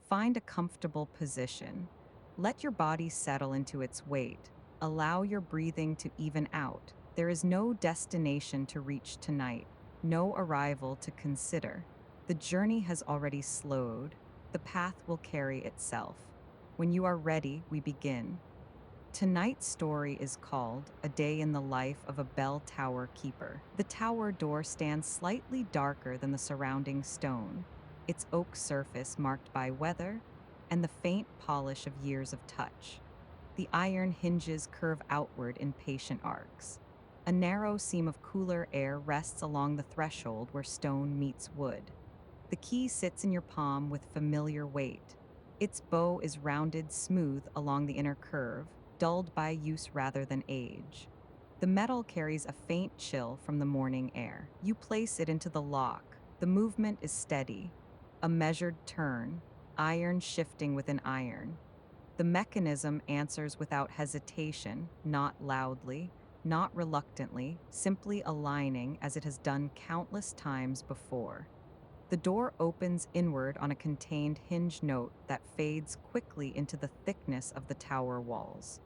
Find a comfortable position. Let your body settle into its weight. Allow your breathing to even out. There is no destination to reach tonight, no arrival to consider. The journey has already slowed. The path will carry itself. When you are ready, we begin. Tonight's story is called A Day in the Life of a Bell Tower Keeper. The tower door stands slightly darker than the surrounding stone, its oak surface marked by weather and the faint polish of years of touch. The iron hinges curve outward in patient arcs. A narrow seam of cooler air rests along the threshold where stone meets wood. The key sits in your palm with familiar weight. Its bow is rounded smooth along the inner curve, dulled by use rather than age. The metal carries a faint chill from the morning air. You place it into the lock. The movement is steady, a measured turn, iron shifting within iron. The mechanism answers without hesitation, not loudly, not reluctantly, simply aligning as it has done countless times before. The door opens inward on a contained hinge note that fades quickly into the thickness of the tower walls.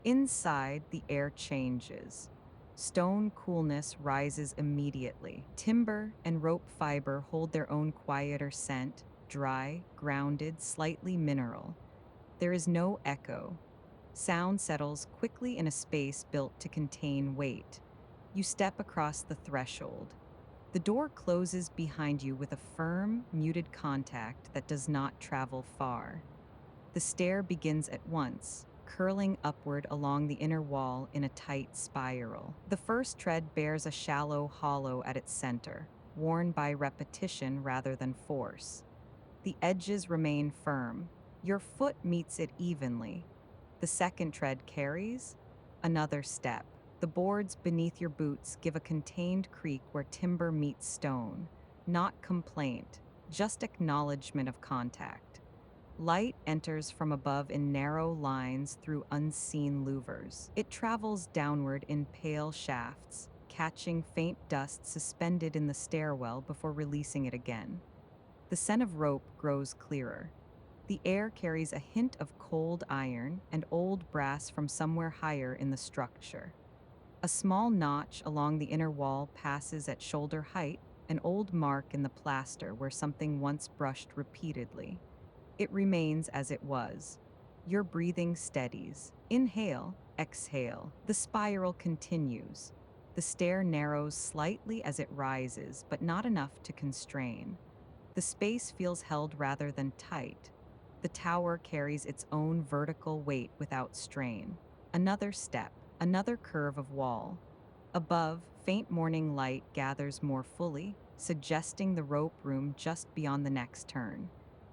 Inside, the air changes. Stone coolness rises immediately. Timber and rope fiber hold their own quieter scent, dry, grounded, slightly mineral. There is no echo. Sound settles quickly in a space built to contain weight. You step across the threshold. The door closes behind you with a firm, muted contact that does not travel far. The stair begins at once, curling upward along the inner wall in a tight spiral. The first tread bears a shallow hollow at its center, worn by repetition rather than force. The edges remain firm. Your foot meets it evenly. The second tread carries another step. The boards beneath your boots give a contained creak where timber meets stone. Not complaint, just acknowledgement of contact. Light enters from above in narrow lines through unseen louvers. It travels downward in pale shafts, catching faint dust suspended in the stairwell before releasing it again. The scent of rope grows clearer. The air carries a hint of cold iron and old brass from somewhere higher in the structure. A small notch along the inner wall passes at shoulder height, an old mark in the plaster where something once brushed repeatedly. It remains as it was. Your breathing steadies. Inhale, exhale. The spiral continues. The stair narrows slightly as it rises, but not enough to constrain. The space feels held rather than tight. The tower carries its own vertical weight without strain. Another step, another curve of wall. Above, faint morning light gathers more fully, suggesting the rope room just beyond the next turn.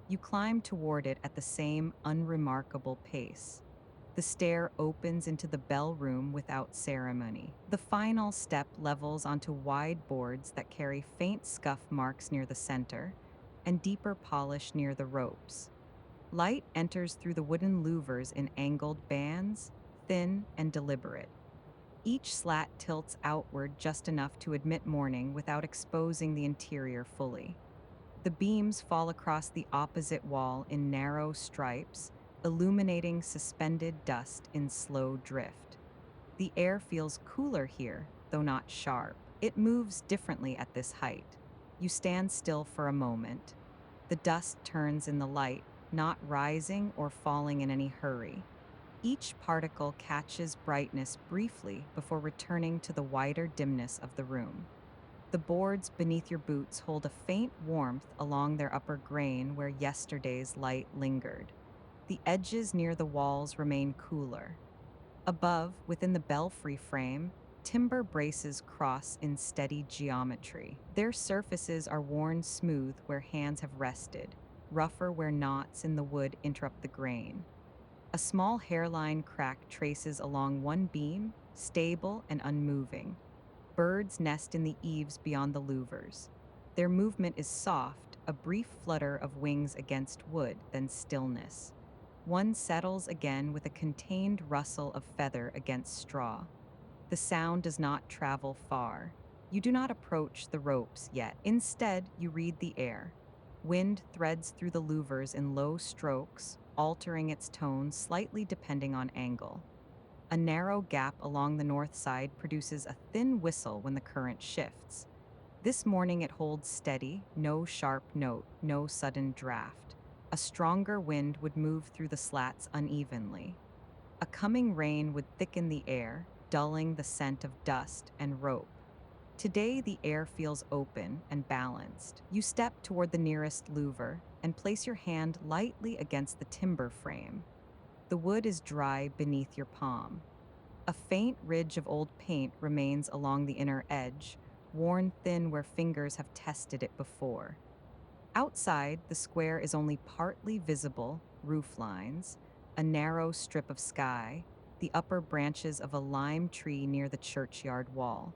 You climb toward it at the same unremarkable pace. The stair opens into the bell room without ceremony. The final step levels onto wide boards that carry faint scuff marks near the center and deeper polish near the ropes. Light enters through the wooden louvers in angled bands, thin and deliberate. Each slat tilts outward just enough to admit morning without exposing the interior fully. The beams fall across the opposite wall in narrow stripes, illuminating suspended dust in slow drift. The air feels cooler here, though not sharp. It moves differently at this height. You stand still for a moment. The dust turns in the light, not rising or falling in any hurry. Each particle catches brightness briefly before returning to the wider dimness of the room. The boards beneath your boots hold a faint warmth along their upper grain where yesterday's light lingered. The edges near the walls remain cooler. Above, within the belfry frame, timber braces cross in steady geometry. Their surfaces are worn smooth where hands have rested, rougher where knots in the wood interrupt the grain. A small hairline crack traces along one beam, stable and unmoving. Birds nest in the eaves beyond the louvers. Their movement is soft, a brief flutter of wings against wood, then stillness. One settles again with a contained rustle of feather against straw. The sound does not travel far. You do not approach the ropes yet. Instead, you read the air. Wind threads through the louvers in low strokes, altering its tone slightly depending on angle. A narrow gap along the north side produces a thin whistle when the current shifts. This morning it holds steady, no sharp note, no sudden draft. A stronger wind would move through the slats unevenly. A coming rain would thicken the air, dulling the scent of dust and rope. Today the air feels open and balanced. You step toward the nearest louver and place your hand lightly against the timber frame. The wood is dry beneath your palm. A faint ridge of old paint remains along the inner edge, worn thin where fingers have tested it before. Outside, the square is only partly visible, roof lines, a narrow strip of sky, the upper branches of a lime tree near the churchyard wall.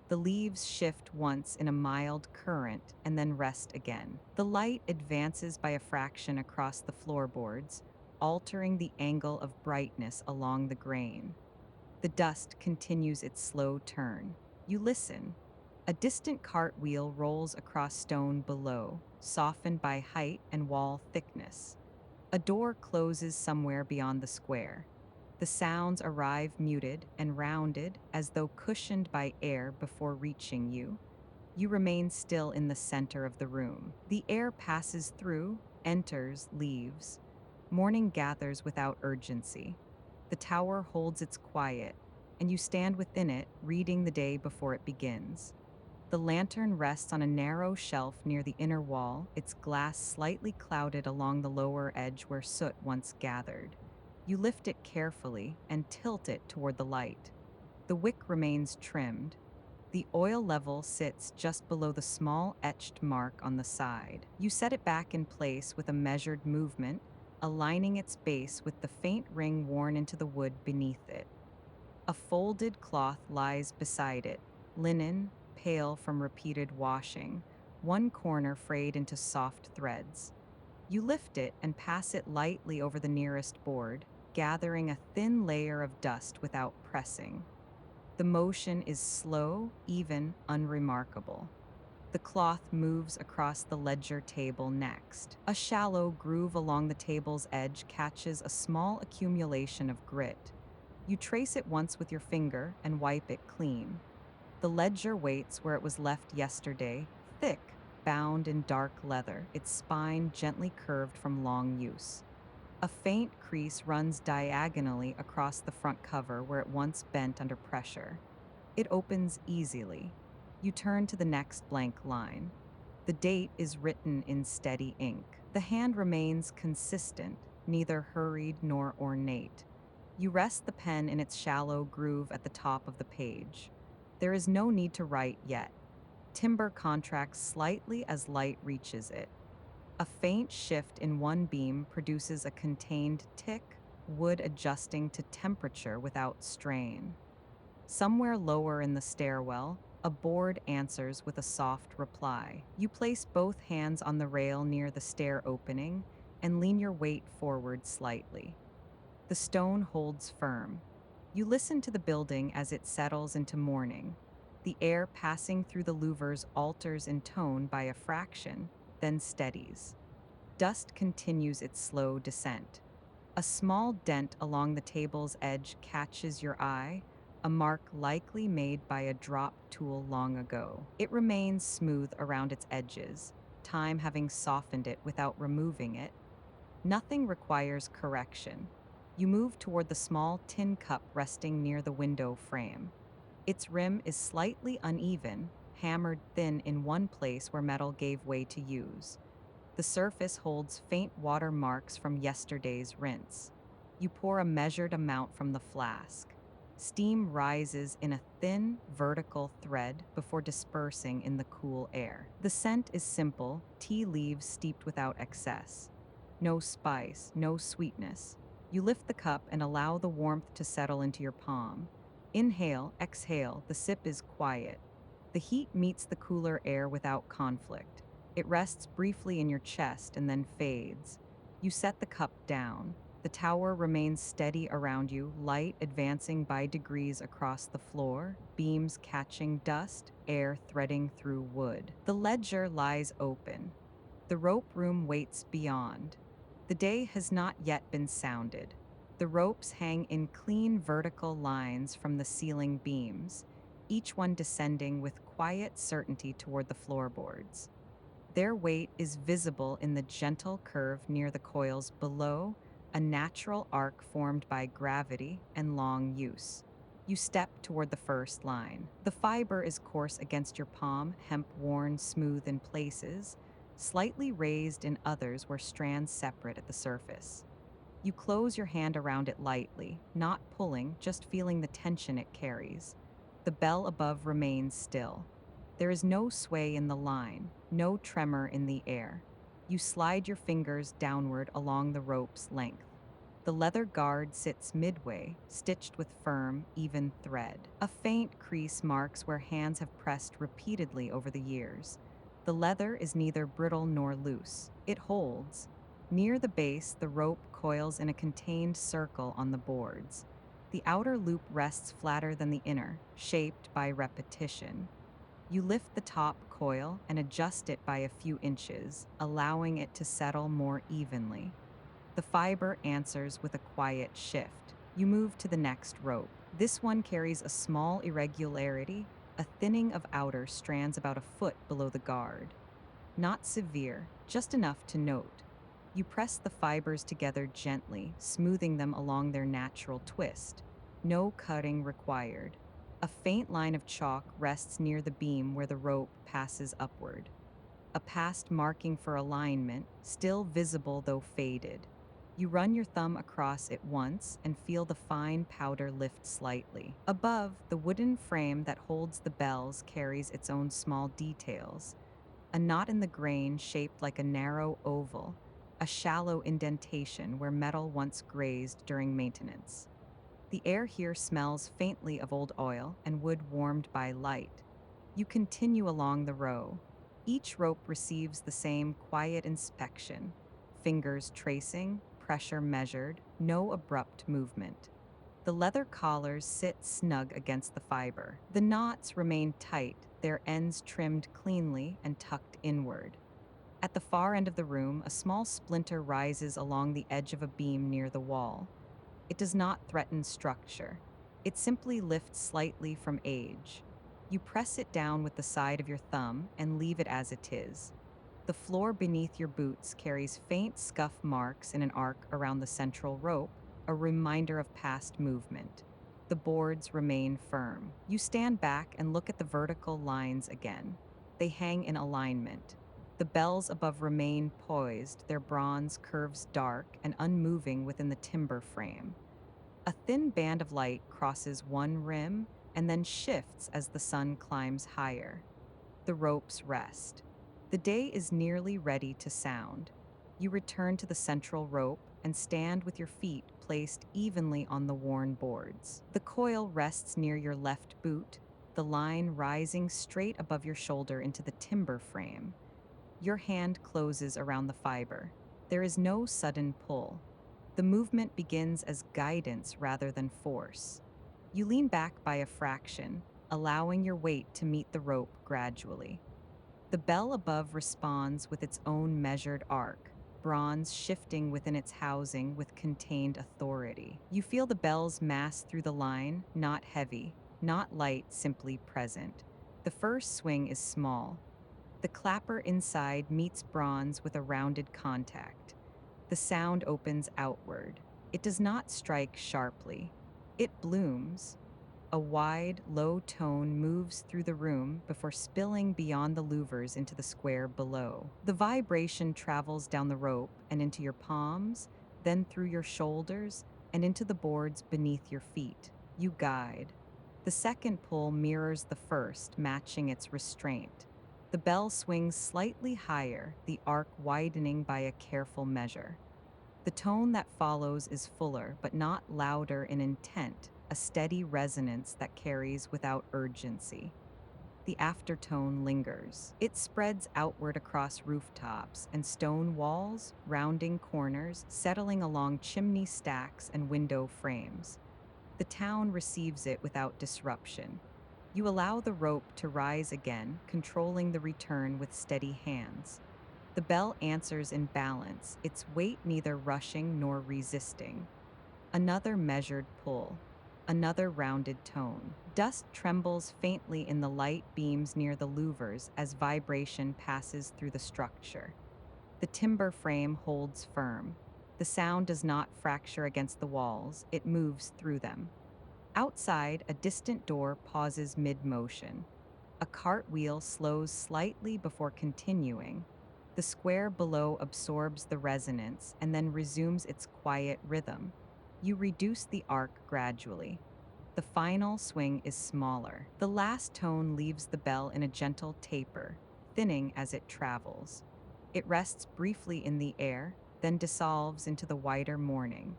The leaves shift once in a mild current and then rest again. The light advances by a fraction across the floorboards, altering the angle of brightness along the grain. The dust continues its slow turn. You listen. A distant cartwheel rolls across stone below, softened by height and wall thickness. A door closes somewhere beyond the square. The sounds arrive muted and rounded as though cushioned by air before reaching you. You remain still in the center of the room. The air passes through, enters, leaves. Morning gathers without urgency. The tower holds its quiet, and you stand within it, reading the day before it begins. The lantern rests on a narrow shelf near the inner wall, its glass slightly clouded along the lower edge where soot once gathered. You lift it carefully and tilt it toward the light. The wick remains trimmed. The oil level sits just below the small etched mark on the side. You set it back in place with a measured movement, aligning its base with the faint ring worn into the wood beneath it. A folded cloth lies beside it, linen, pale from repeated washing, one corner frayed into soft threads. You lift it and pass it lightly over the nearest board, gathering a thin layer of dust without pressing. The motion is slow, even, unremarkable. The cloth moves across the ledger table next. A shallow groove along the table's edge catches a small accumulation of grit. You trace it once with your finger and wipe it clean. The ledger waits where it was left yesterday, thick, bound in dark leather, its spine gently curved from long use. A faint crease runs diagonally across the front cover where it once bent under pressure. It opens easily. You turn to the next blank line. The date is written in steady ink. The hand remains consistent, neither hurried nor ornate. You rest the pen in its shallow groove at the top of the page. There is no need to write yet. Timber contracts slightly as light reaches it. A faint shift in one beam produces a contained tick, wood adjusting to temperature without strain. Somewhere lower in the stairwell, a board answers with a soft reply. You place both hands on the rail near the stair opening and lean your weight forward slightly. The stone holds firm. You listen to the building as it settles into morning. The air passing through the louvers alters in tone by a fraction, then steadies. Dust continues its slow descent. A small dent along the table's edge catches your eye, a mark likely made by a drop tool long ago. It remains smooth around its edges, time having softened it without removing it. Nothing requires correction. You move toward the small tin cup resting near the window frame. Its rim is slightly uneven, hammered thin in one place where metal gave way to use. The surface holds faint water marks from yesterday's rinse. You pour a measured amount from the flask. Steam rises in a thin, vertical thread before dispersing in the cool air. The scent is simple, tea leaves steeped without excess. No spice, no sweetness. You lift the cup and allow the warmth to settle into your palm. Inhale, exhale, the sip is quiet. The heat meets the cooler air without conflict. It rests briefly in your chest and then fades. You set the cup down. The tower remains steady around you, light advancing by degrees across the floor, beams catching dust, air threading through wood. The ledger lies open. The rope room waits beyond. The day has not yet been sounded. The ropes hang in clean vertical lines from the ceiling beams, each one descending with quiet certainty toward the floorboards. Their weight is visible in the gentle curve near the coils below, a natural arc formed by gravity and long use. You step toward the first line. The fiber is coarse against your palm, hemp worn smooth in places, slightly raised in others where strands separate at the surface. You close your hand around it lightly, not pulling, just feeling the tension it carries. The bell above remains still. There is no sway in the line, no tremor in the air. You slide your fingers downward along the rope's length. The leather guard sits midway, stitched with firm, even thread. A faint crease marks where hands have pressed repeatedly over the years. The leather is neither brittle nor loose. It holds. Near the base, the rope coils in a contained circle on the boards. The outer loop rests flatter than the inner, shaped by repetition. You lift the top coil and adjust it by a few inches, allowing it to settle more evenly. The fiber answers with a quiet shift. You move to the next rope. This one carries a small irregularity, a thinning of outer strands about a foot below the guard. Not severe, just enough to note. You press the fibers together gently, smoothing them along their natural twist. No cutting required. A faint line of chalk rests near the beam where the rope passes upward. A past marking for alignment, still visible though faded. You run your thumb across it once and feel the fine powder lift slightly. Above, the wooden frame that holds the bells carries its own small details. A knot in the grain shaped like a narrow oval, a shallow indentation where metal once grazed during maintenance. The air here smells faintly of old oil and wood warmed by light. You continue along the row. Each rope receives the same quiet inspection, fingers tracing, pressure measured, no abrupt movement. The leather collars sit snug against the fiber. The knots remain tight, their ends trimmed cleanly and tucked inward. At the far end of the room, a small splinter rises along the edge of a beam near the wall. It does not threaten structure. It simply lifts slightly from age. You press it down with the side of your thumb and leave it as it is. The floor beneath your boots carries faint scuff marks in an arc around the central rope, a reminder of past movement. The boards remain firm. You stand back and look at the vertical lines again. They hang in alignment. The bells above remain poised, their bronze curves dark and unmoving within the timber frame. A thin band of light crosses one rim and then shifts as the sun climbs higher. The ropes rest. The day is nearly ready to sound. You return to the central rope and stand with your feet placed evenly on the worn boards. The coil rests near your left boot, the line rising straight above your shoulder into the timber frame. Your hand closes around the fiber. There is no sudden pull. The movement begins as guidance rather than force. You lean back by a fraction, allowing your weight to meet the rope gradually. The bell above responds with its own measured arc, bronze shifting within its housing with contained authority. You feel the bell's mass through the line, not heavy, not light, simply present. The first swing is small. The clapper inside meets bronze with a rounded contact. The sound opens outward. It does not strike sharply. It blooms. A wide, low tone moves through the room before spilling beyond the louvers into the square below. The vibration travels down the rope and into your palms, then through your shoulders and into the boards beneath your feet. You guide. The second pull mirrors the first, matching its restraint. The bell swings slightly higher, the arc widening by a careful measure. The tone that follows is fuller, but not louder in intent, a steady resonance that carries without urgency. The aftertone lingers. It spreads outward across rooftops and stone walls, rounding corners, settling along chimney stacks and window frames. The town receives it without disruption. You allow the rope to rise again, controlling the return with steady hands. The bell answers in balance, its weight neither rushing nor resisting. Another measured pull. Another rounded tone. Dust trembles faintly in the light beams near the louvers as vibration passes through the structure. The timber frame holds firm. The sound does not fracture against the walls, it moves through them. Outside, a distant door pauses mid-motion. A cartwheel slows slightly before continuing. The square below absorbs the resonance and then resumes its quiet rhythm. You reduce the arc gradually. The final swing is smaller. The last tone leaves the bell in a gentle taper, thinning as it travels. It rests briefly in the air, then dissolves into the wider morning.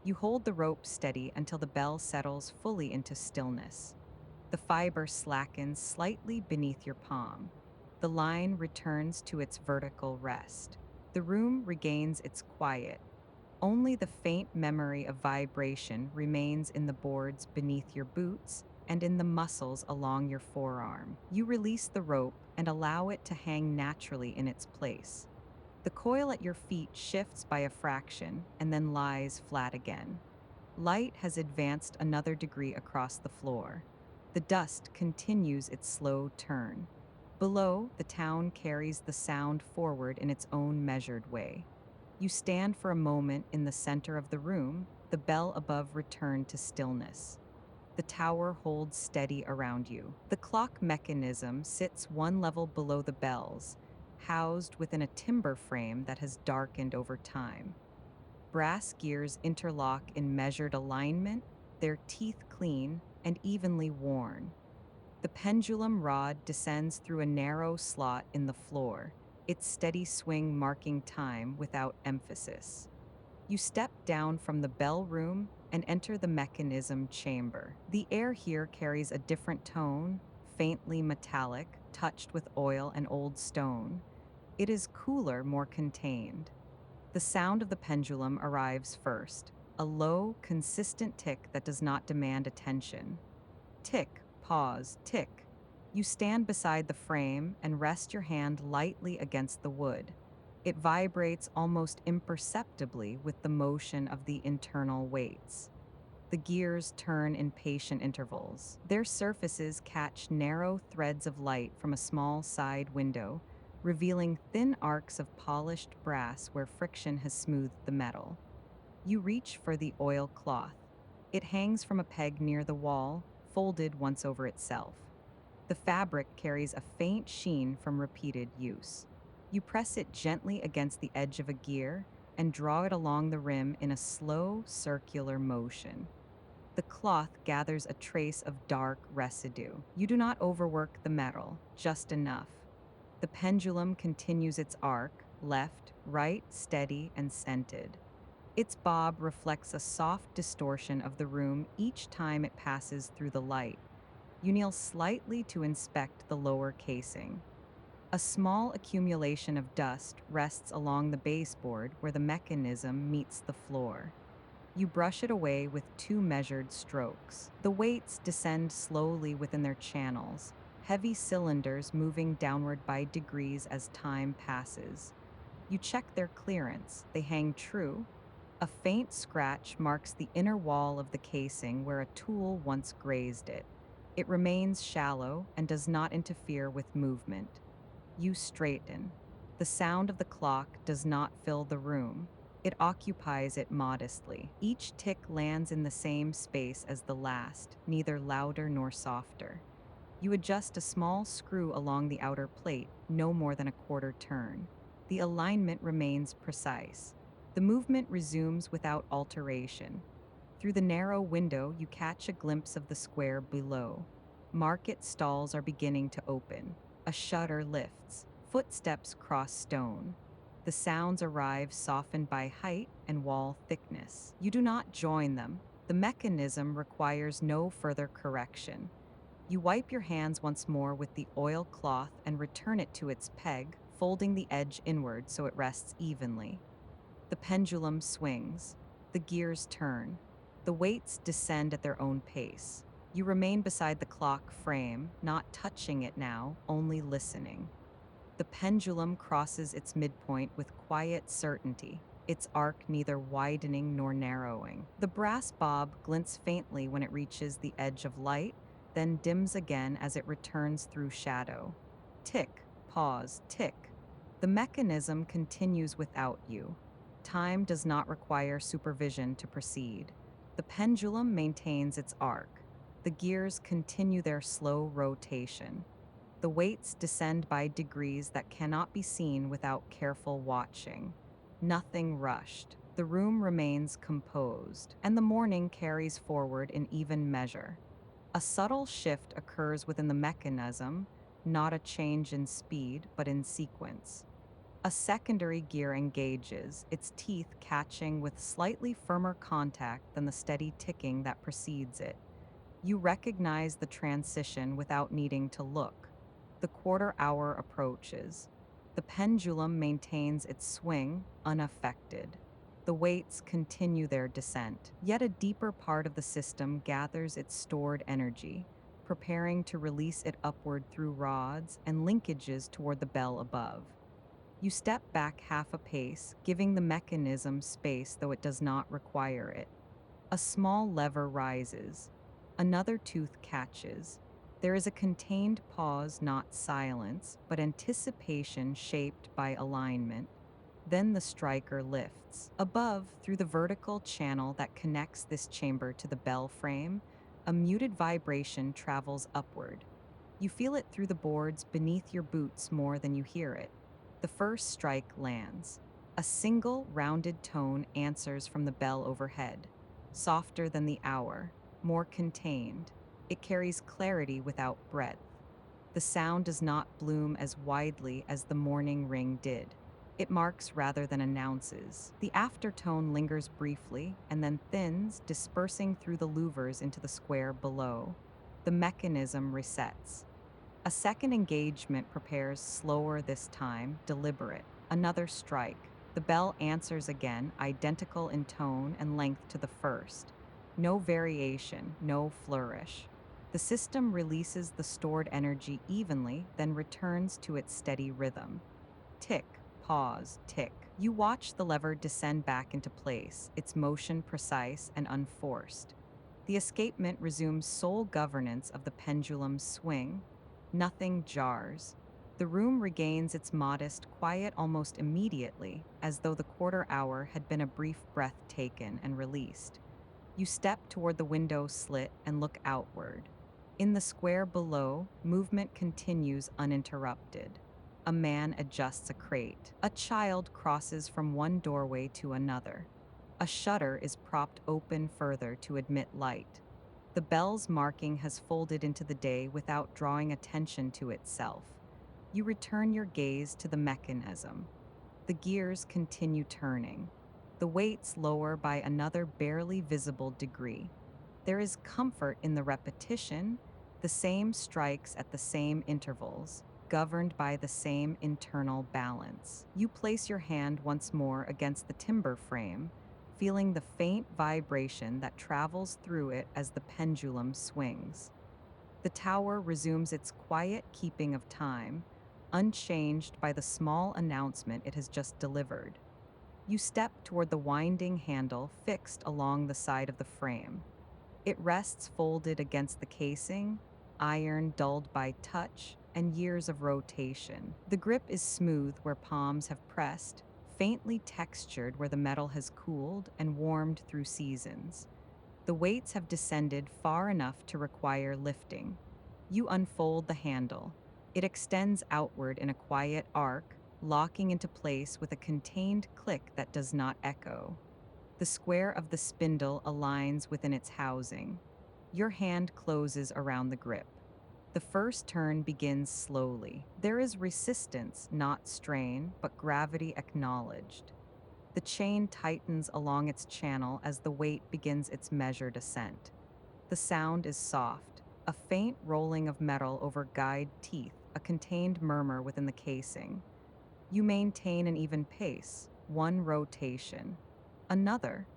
You hold the rope steady until the bell settles fully into stillness. The fiber slackens slightly beneath your palm. The line returns to its vertical rest. The room regains its quiet. Only the faint memory of vibration remains in the boards beneath your boots and in the muscles along your forearm. You release the rope and allow it to hang naturally in its place. The coil at your feet shifts by a fraction and then lies flat again. Light has advanced another degree across the floor. The dust continues its slow turn. Below, the town carries the sound forward in its own measured way. You stand for a moment in the center of the room, the bell above returned to stillness. The tower holds steady around you. The clock mechanism sits one level below the bells, housed within a timber frame that has darkened over time. Brass gears interlock in measured alignment, their teeth clean and evenly worn. The pendulum rod descends through a narrow slot in the floor, its steady swing marking time without emphasis. You step down from the bell room and enter the mechanism chamber. The air here carries a different tone, faintly metallic, touched with oil and old stone. It is cooler, more contained. The sound of the pendulum arrives first, a low, consistent tick that does not demand attention. Tick, pause, tick. You stand beside the frame and rest your hand lightly against the wood. It vibrates almost imperceptibly with the motion of the internal weights. The gears turn in patient intervals. Their surfaces catch narrow threads of light from a small side window, revealing thin arcs of polished brass where friction has smoothed the metal. You reach for the oil cloth. It hangs from a peg near the wall, folded once over itself. The fabric carries a faint sheen from repeated use. You press it gently against the edge of a gear and draw it along the rim in a slow, circular motion. The cloth gathers a trace of dark residue. You do not overwork the metal, just enough. The pendulum continues its arc, left, right, steady, and scented. Its bob reflects a soft distortion of the room each time it passes through the light. You kneel slightly to inspect the lower casing. A small accumulation of dust rests along the baseboard where the mechanism meets the floor. You brush it away with two measured strokes. The weights descend slowly within their channels, heavy cylinders moving downward by degrees as time passes. You check their clearance. They hang true. A faint scratch marks the inner wall of the casing where a tool once grazed it. It remains shallow and does not interfere with movement. You straighten. The sound of the clock does not fill the room. It occupies it modestly. Each tick lands in the same space as the last, neither louder nor softer. You adjust a small screw along the outer plate, no more than a quarter turn. The alignment remains precise. The movement resumes without alteration. Through the narrow window, you catch a glimpse of the square below. Market stalls are beginning to open. A shutter lifts. Footsteps cross stone. The sounds arrive softened by height and wall thickness. You do not join them. The mechanism requires no further correction. You wipe your hands once more with the oil cloth and return it to its peg, folding the edge inward so it rests evenly. The pendulum swings. The gears turn. The weights descend at their own pace. You remain beside the clock frame, not touching it now, only listening. The pendulum crosses its midpoint with quiet certainty, its arc neither widening nor narrowing. The brass bob glints faintly when it reaches the edge of light, then dims again as it returns through shadow. Tick, pause, tick. The mechanism continues without you. Time does not require supervision to proceed. The pendulum maintains its arc. The gears continue their slow rotation. The weights descend by degrees that cannot be seen without careful watching. Nothing rushed. The room remains composed, and the morning carries forward in even measure. A subtle shift occurs within the mechanism, not a change in speed, but in sequence. A secondary gear engages, its teeth catching with slightly firmer contact than the steady ticking that precedes it. You recognize the transition without needing to look. The quarter hour approaches. The pendulum maintains its swing, unaffected. The weights continue their descent. Yet a deeper part of the system gathers its stored energy, preparing to release it upward through rods and linkages toward the bell above. You step back half a pace, giving the mechanism space though it does not require it. A small lever rises. Another tooth catches. There is a contained pause, not silence, but anticipation shaped by alignment. Then the striker lifts. Above, through the vertical channel that connects this chamber to the bell frame, a muted vibration travels upward. You feel it through the boards beneath your boots more than you hear it. The first strike lands. A single, rounded tone answers from the bell overhead, softer than the hour, more contained. It carries clarity without breadth. The sound does not bloom as widely as the morning ring did. It marks rather than announces. The aftertone lingers briefly and then thins, dispersing through the louvers into the square below. The mechanism resets. A second engagement prepares, slower this time, deliberate. Another strike. The bell answers again, identical in tone and length to the first. No variation, no flourish. The system releases the stored energy evenly, then returns to its steady rhythm. Tick, pause, tick. You watch the lever descend back into place, its motion precise and unforced. The escapement resumes sole governance of the pendulum's swing. Nothing jars. The room regains its modest quiet almost immediately, as though the quarter hour had been a brief breath taken and released. You step toward the window slit and look outward. In the square below, movement continues uninterrupted. A man adjusts a crate. A child crosses from one doorway to another. A shutter is propped open further to admit light. The bell's marking has folded into the day without drawing attention to itself. You return your gaze to the mechanism. The gears continue turning. The weights lower by another barely visible degree. There is comfort in the repetition, the same strikes at the same intervals, governed by the same internal balance. You place your hand once more against the timber frame, feeling the faint vibration that travels through it as the pendulum swings. The tower resumes its quiet keeping of time, unchanged by the small announcement it has just delivered. You step toward the winding handle fixed along the side of the frame. It rests folded against the casing, iron dulled by touch and years of rotation. The grip is smooth where palms have pressed, faintly textured where the metal has cooled and warmed through seasons. The weights have descended far enough to require lifting. You unfold the handle. It extends outward in a quiet arc, locking into place with a contained click that does not echo. The square of the spindle aligns within its housing. Your hand closes around the grip. The first turn begins slowly. There is resistance, not strain, but gravity acknowledged. The chain tightens along its channel as the weight begins its measured ascent. The sound is soft, a faint rolling of metal over guide teeth, a contained murmur within the casing. You maintain an even pace, one rotation. Another.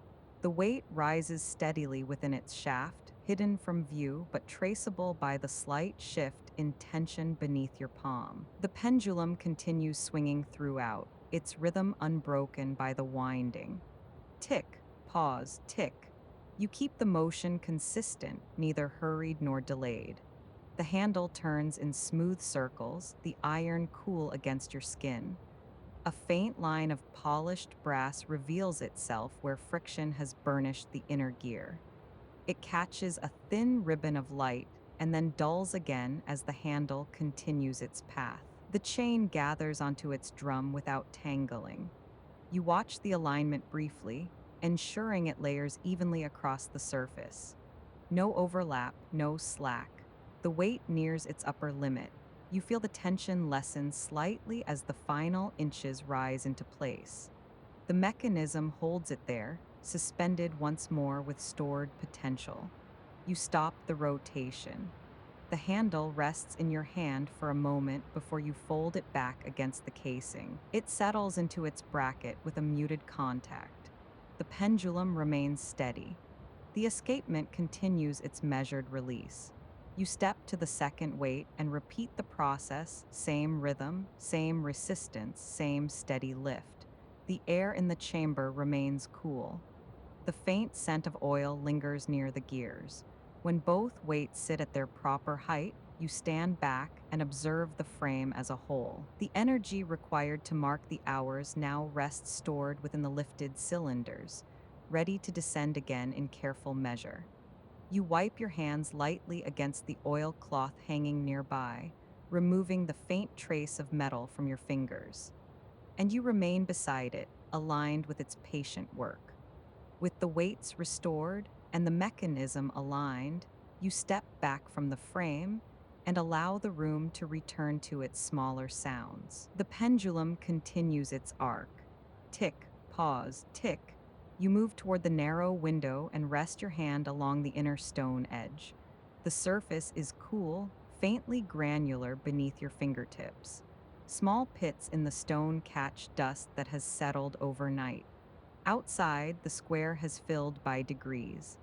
The weight rises steadily within its shaft, hidden from view but traceable by the slight shift in tension beneath your palm. The pendulum continues swinging throughout, its rhythm unbroken by the winding. Tick, pause, tick. You keep the motion consistent, neither hurried nor delayed. The handle turns in smooth circles, the iron cool against your skin. A faint line of polished brass reveals itself where friction has burnished the inner gear. It catches a thin ribbon of light and then dulls again as the handle continues its path. The chain gathers onto its drum without tangling. You watch the alignment briefly, ensuring it layers evenly across the surface. No overlap, no slack. The weight nears its upper limit. You feel the tension lessen slightly as the final inches rise into place. The mechanism holds it there, suspended once more with stored potential. You stop the rotation. The handle rests in your hand for a moment before you fold it back against the casing. It settles into its bracket with a muted contact. The pendulum remains steady. The escapement continues its measured release. You step to the second weight and repeat the process, same rhythm, same resistance, same steady lift. The air in the chamber remains cool. The faint scent of oil lingers near the gears. When both weights sit at their proper height, you stand back and observe the frame as a whole. The energy required to mark the hours now rests stored within the lifted cylinders, ready to descend again in careful measure. You wipe your hands lightly against the oilcloth hanging nearby, removing the faint trace of metal from your fingers. And you remain beside it, aligned with its patient work. With the weights restored and the mechanism aligned, you step back from the frame and allow the room to return to its smaller sounds. The pendulum continues its arc. Tick, pause, tick. You move toward the narrow window and rest your hand along the inner stone edge. The surface is cool, faintly granular beneath your fingertips. Small pits in the stone catch dust that has settled overnight. Outside, the square has filled by degrees.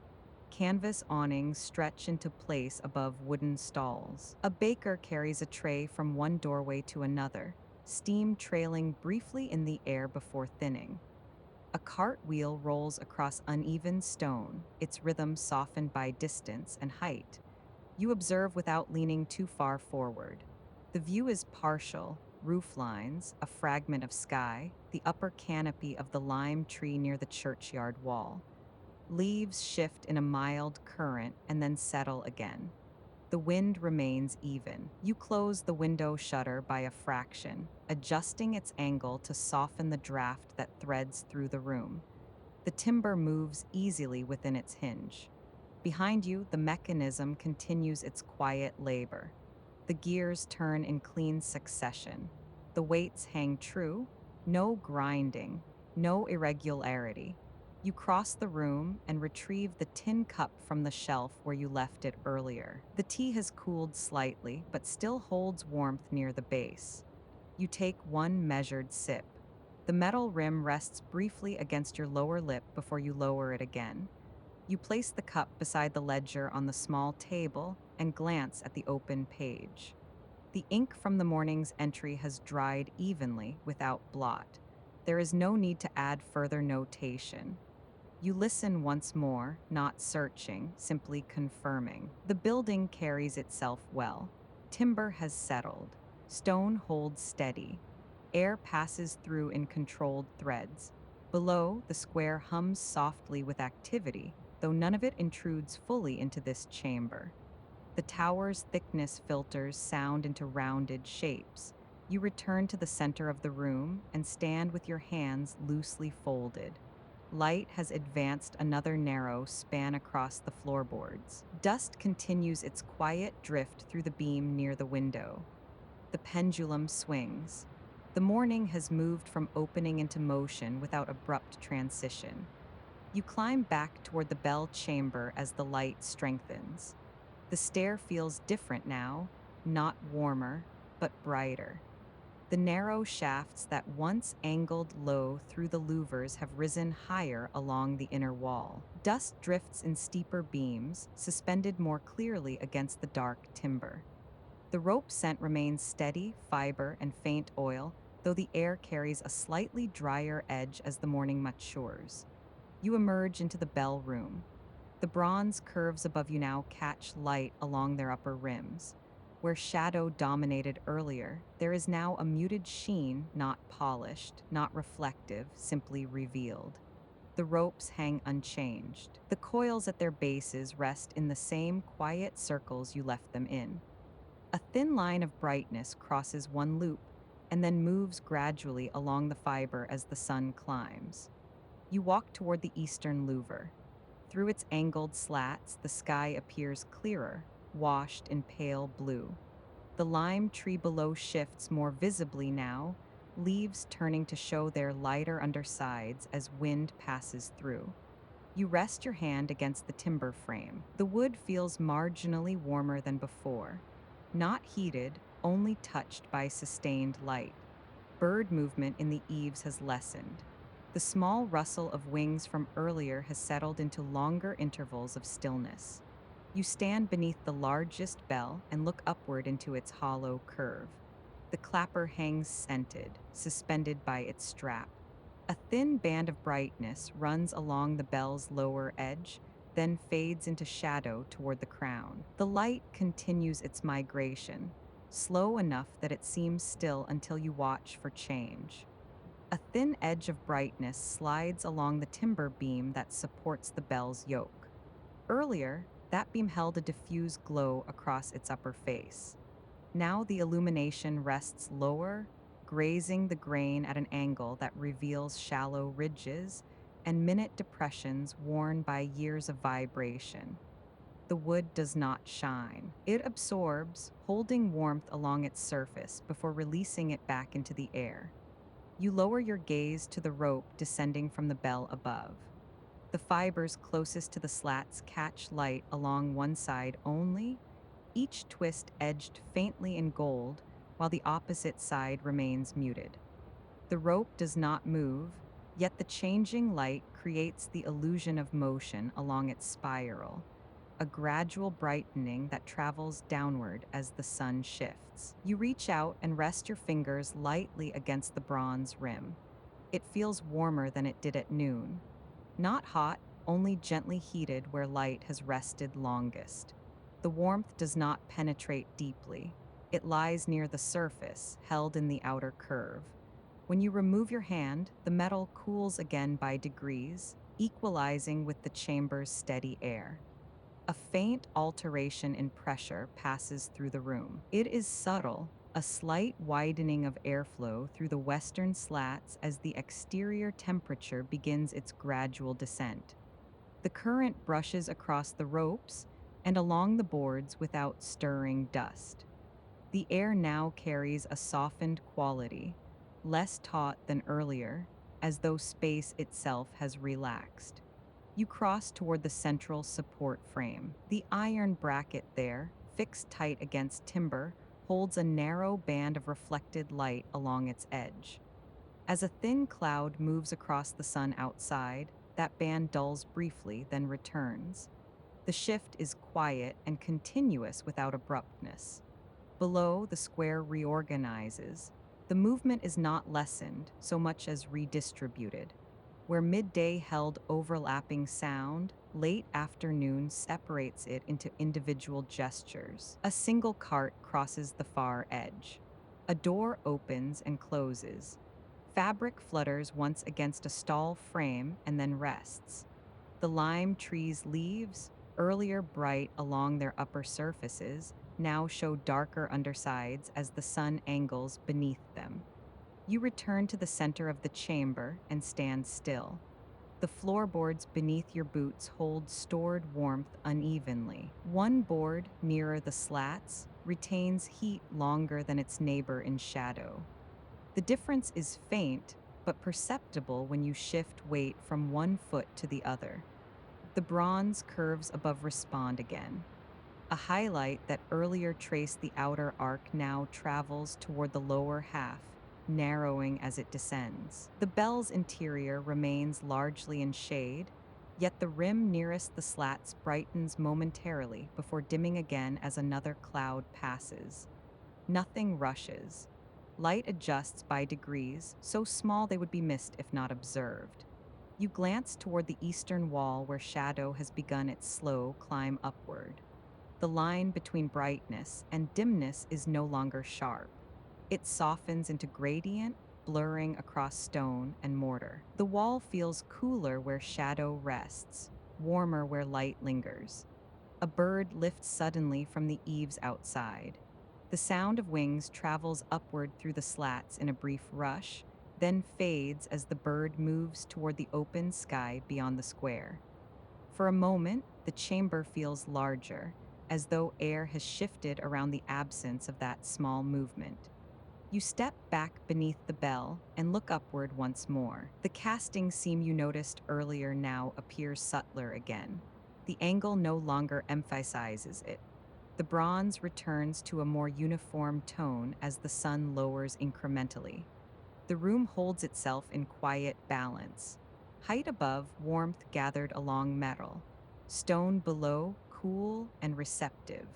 Canvas awnings stretch into place above wooden stalls. A baker carries a tray from one doorway to another, steam trailing briefly in the air before thinning. A cartwheel rolls across uneven stone, its rhythm softened by distance and height. You observe without leaning too far forward. The view is partial, roof lines, a fragment of sky, the upper canopy of the lime tree near the churchyard wall. Leaves shift in a mild current and then settle again. The wind remains even. You close the window shutter by a fraction, adjusting its angle to soften the draft that threads through the room. The timber moves easily within its hinge. Behind you, the mechanism continues its quiet labor. The gears turn in clean succession. The weights hang true, no grinding, no irregularity. You cross the room and retrieve the tin cup from the shelf where you left it earlier. The tea has cooled slightly, but still holds warmth near the base. You take one measured sip. The metal rim rests briefly against your lower lip before you lower it again. You place the cup beside the ledger on the small table and glance at the open page. The ink from the morning's entry has dried evenly without blot. There is no need to add further notation. You listen once more, not searching, simply confirming. The building carries itself well. Timber has settled. Stone holds steady. Air passes through in controlled threads. Below, the square hums softly with activity, though none of it intrudes fully into this chamber. The tower's thickness filters sound into rounded shapes. You return to the center of the room and stand with your hands loosely folded. Light has advanced another narrow span across the floorboards. Dust continues its quiet drift through the beam near the window. The pendulum swings. The morning has moved from opening into motion without abrupt transition. You climb back toward the bell chamber as the light strengthens. The stair feels different now, not warmer, but brighter. The narrow shafts that once angled low through the louvers have risen higher along the inner wall. Dust drifts in steeper beams, suspended more clearly against the dark timber. The rope scent remains steady, fiber, and faint oil, though the air carries a slightly drier edge as the morning matures. You emerge into the bell room. The bronze curves above you now catch light along their upper rims. Where shadow dominated earlier, there is now a muted sheen, not polished, not reflective, simply revealed. The ropes hang unchanged. The coils at their bases rest in the same quiet circles you left them in. A thin line of brightness crosses one loop and then moves gradually along the fiber as the sun climbs. You walk toward the eastern louver. Through its angled slats, the sky appears clearer, washed in pale blue. The lime tree below shifts more visibly now, leaves turning to show their lighter undersides as wind passes through. You rest your hand against the timber frame. The wood feels marginally warmer than before. Not heated, only touched by sustained light. Bird movement in the eaves has lessened. The small rustle of wings from earlier has settled into longer intervals of stillness. You stand beneath the largest bell and look upward into its hollow curve. The clapper hangs scented, suspended by its strap. A thin band of brightness runs along the bell's lower edge, then fades into shadow toward the crown. The light continues its migration, slow enough that it seems still until you watch for change. A thin edge of brightness slides along the timber beam that supports the bell's yoke. Earlier, that beam held a diffuse glow across its upper face. Now the illumination rests lower, grazing the grain at an angle that reveals shallow ridges and minute depressions worn by years of vibration. The wood does not shine. It absorbs, holding warmth along its surface before releasing it back into the air. You lower your gaze to the rope descending from the bell above. The fibers closest to the slats catch light along one side only, each twist edged faintly in gold, while the opposite side remains muted. The rope does not move, yet the changing light creates the illusion of motion along its spiral, a gradual brightening that travels downward as the sun shifts. You reach out and rest your fingers lightly against the bronze rim. It feels warmer than it did at noon. Not hot, only gently heated where light has rested longest. The warmth does not penetrate deeply. It lies near the surface, held in the outer curve. When you remove your hand, the metal cools again by degrees, equalizing with the chamber's steady air. A faint alteration in pressure passes through the room. It is subtle, a slight widening of airflow through the western slats as the exterior temperature begins its gradual descent. The current brushes across the ropes and along the boards without stirring dust. The air now carries a softened quality, less taut than earlier, as though space itself has relaxed. You cross toward the central support frame. The iron bracket there, fixed tight against timber, holds a narrow band of reflected light along its edge. As a thin cloud moves across the sun outside, that band dulls briefly, then returns. The shift is quiet and continuous without abruptness. Below, the square reorganizes. The movement is not lessened so much as redistributed. Where midday held overlapping sound, late afternoon separates it into individual gestures. A single cart crosses the far edge. A door opens and closes. Fabric flutters once against a stall frame and then rests. The lime tree's leaves, earlier bright along their upper surfaces, now show darker undersides as the sun angles beneath them. You return to the center of the chamber and stand still. The floorboards beneath your boots hold stored warmth unevenly. One board, nearer the slats, retains heat longer than its neighbor in shadow. The difference is faint, but perceptible when you shift weight from one foot to the other. The bronze curves above respond again. A highlight that earlier traced the outer arc now travels toward the lower half, narrowing as it descends. The bell's interior remains largely in shade, yet the rim nearest the slats brightens momentarily before dimming again as another cloud passes. Nothing rushes. Light adjusts by degrees, so small they would be missed if not observed. You glance toward the eastern wall where shadow has begun its slow climb upward. The line between brightness and dimness is no longer sharp. It softens into gradient, blurring across stone and mortar. The wall feels cooler where shadow rests, warmer where light lingers. A bird lifts suddenly from the eaves outside. The sound of wings travels upward through the slats in a brief rush, then fades as the bird moves toward the open sky beyond the square. For a moment, the chamber feels larger, as though air has shifted around the absence of that small movement. You step back beneath the bell and look upward once more. The casting seam you noticed earlier now appears subtler again. The angle no longer emphasizes it. The bronze returns to a more uniform tone as the sun lowers incrementally. The room holds itself in quiet balance. Height above, warmth gathered along metal. Stone below, cool and receptive.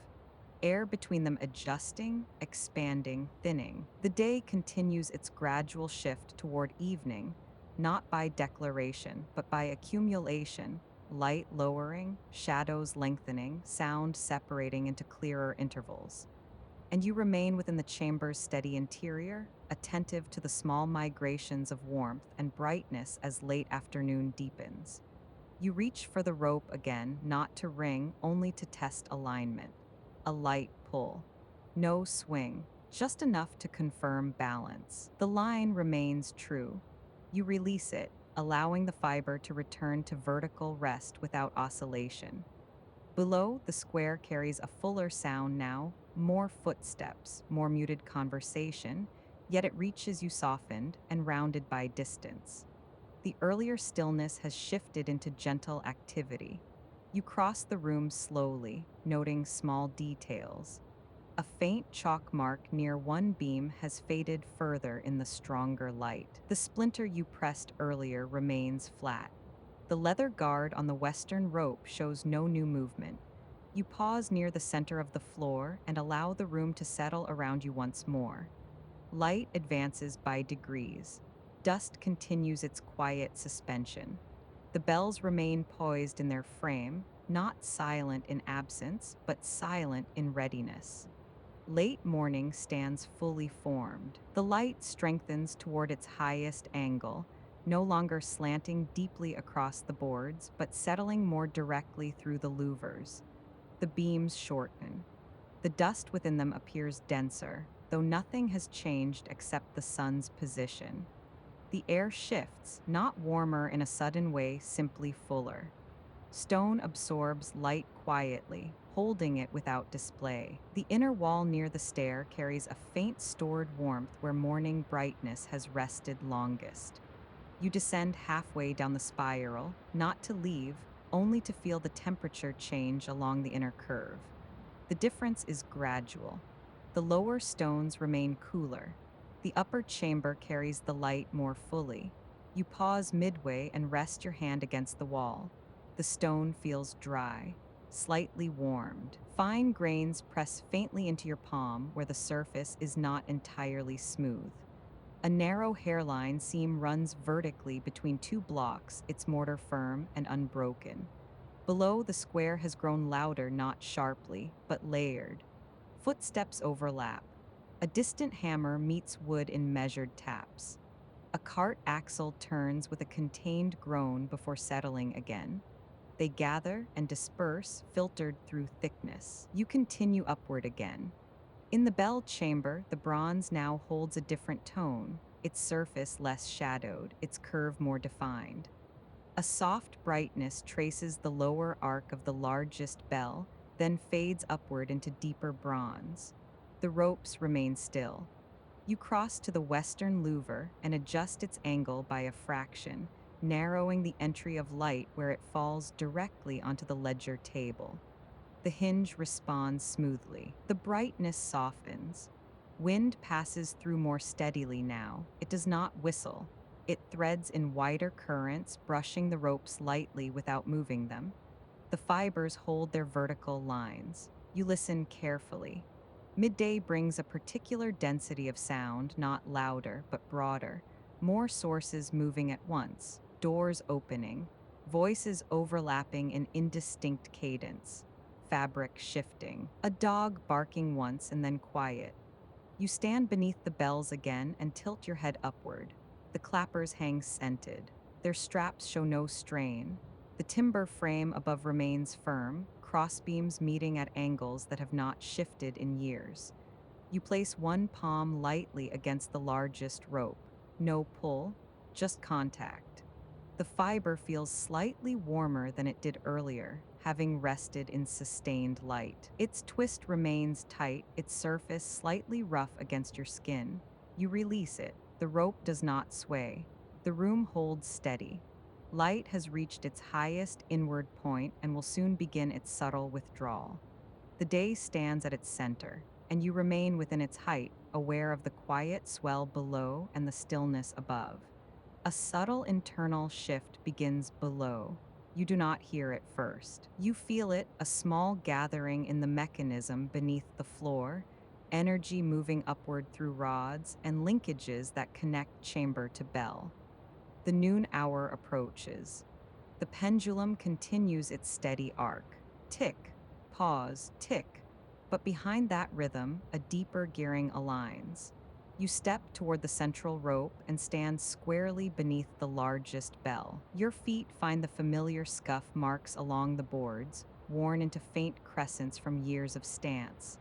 Air between them adjusting, expanding, thinning. The day continues its gradual shift toward evening, not by declaration, but by accumulation, light lowering, shadows lengthening, sound separating into clearer intervals. And you remain within the chamber's steady interior, attentive to the small migrations of warmth and brightness as late afternoon deepens. You reach for the rope again, not to ring, only to test alignment. A light pull. No swing, just enough to confirm balance. The line remains true. You release it, allowing the fiber to return to vertical rest without oscillation. Below, the square carries a fuller sound now, more footsteps, more muted conversation, yet it reaches you softened and rounded by distance. The earlier stillness has shifted into gentle activity. You cross the room slowly, noting small details. A faint chalk mark near one beam has faded further in the stronger light. The splinter you pressed earlier remains flat. The leather guard on the western rope shows no new movement. You pause near the center of the floor and allow the room to settle around you once more. Light advances by degrees. Dust continues its quiet suspension. The bells remain poised in their frame, not silent in absence, but silent in readiness. Late morning stands fully formed. The light strengthens toward its highest angle, no longer slanting deeply across the boards, but settling more directly through the louvers. The beams shorten. The dust within them appears denser, though nothing has changed except the sun's position. The air shifts, not warmer in a sudden way, simply fuller. Stone absorbs light quietly, holding it without display. The inner wall near the stair carries a faint stored warmth where morning brightness has rested longest. You descend halfway down the spiral, not to leave, only to feel the temperature change along the inner curve. The difference is gradual. The lower stones remain cooler. The upper chamber carries the light more fully. You pause midway and rest your hand against the wall. The stone feels dry, slightly warmed. Fine grains press faintly into your palm where the surface is not entirely smooth. A narrow hairline seam runs vertically between two blocks, its mortar firm and unbroken. Below, the square has grown louder, not sharply, but layered. Footsteps overlap. A distant hammer meets wood in measured taps. A cart axle turns with a contained groan before settling again. They gather and disperse, filtered through thickness. You continue upward again. In the bell chamber, the bronze now holds a different tone, its surface less shadowed, its curve more defined. A soft brightness traces the lower arc of the largest bell, then fades upward into deeper bronze. The ropes remain still. You cross to the western louver and adjust its angle by a fraction, narrowing the entry of light where it falls directly onto the ledger table. The hinge responds smoothly. The brightness softens. Wind passes through more steadily now. It does not whistle. It threads in wider currents, brushing the ropes lightly without moving them. The fibers hold their vertical lines. You listen carefully. Midday brings a particular density of sound, not louder, but broader. More sources moving at once, doors opening, voices overlapping in indistinct cadence, fabric shifting, a dog barking once and then quiet. You stand beneath the bells again and tilt your head upward. The clappers hang scented. Their straps show no strain. The timber frame above remains firm, crossbeams meeting at angles that have not shifted in years. You place one palm lightly against the largest rope. No pull, just contact. The fiber feels slightly warmer than it did earlier, having rested in sustained light. Its twist remains tight, its surface slightly rough against your skin. You release it. The rope does not sway. The room holds steady. Light has reached its highest inward point and will soon begin its subtle withdrawal. The day stands at its center, and you remain within its height, aware of the quiet swell below and the stillness above. A subtle internal shift begins below. You do not hear it first. You feel it, a small gathering in the mechanism beneath the floor, energy moving upward through rods and linkages that connect chamber to bell. The noon hour approaches. The pendulum continues its steady arc. Tick, pause, tick. But behind that rhythm, a deeper gearing aligns. You step toward the central rope and stand squarely beneath the largest bell. Your feet find the familiar scuff marks along the boards, worn into faint crescents from years of stance.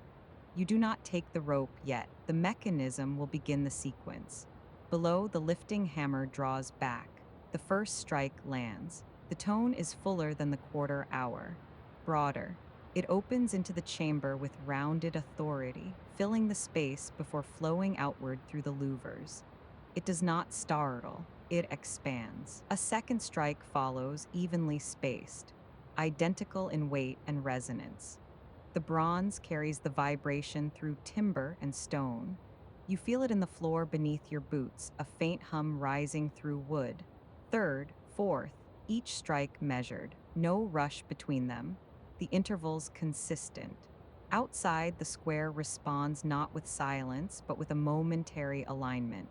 You do not take the rope yet. The mechanism will begin the sequence. Below, the lifting hammer draws back. The first strike lands. The tone is fuller than the quarter hour, broader. It opens into the chamber with rounded authority, filling the space before flowing outward through the louvers. It does not startle, it expands. A second strike follows, evenly spaced, identical in weight and resonance. The bronze carries the vibration through timber and stone. You feel it in the floor beneath your boots, a faint hum rising through wood. Third, fourth, each strike measured, no rush between them, the intervals consistent. Outside, the square responds not with silence, but with a momentary alignment.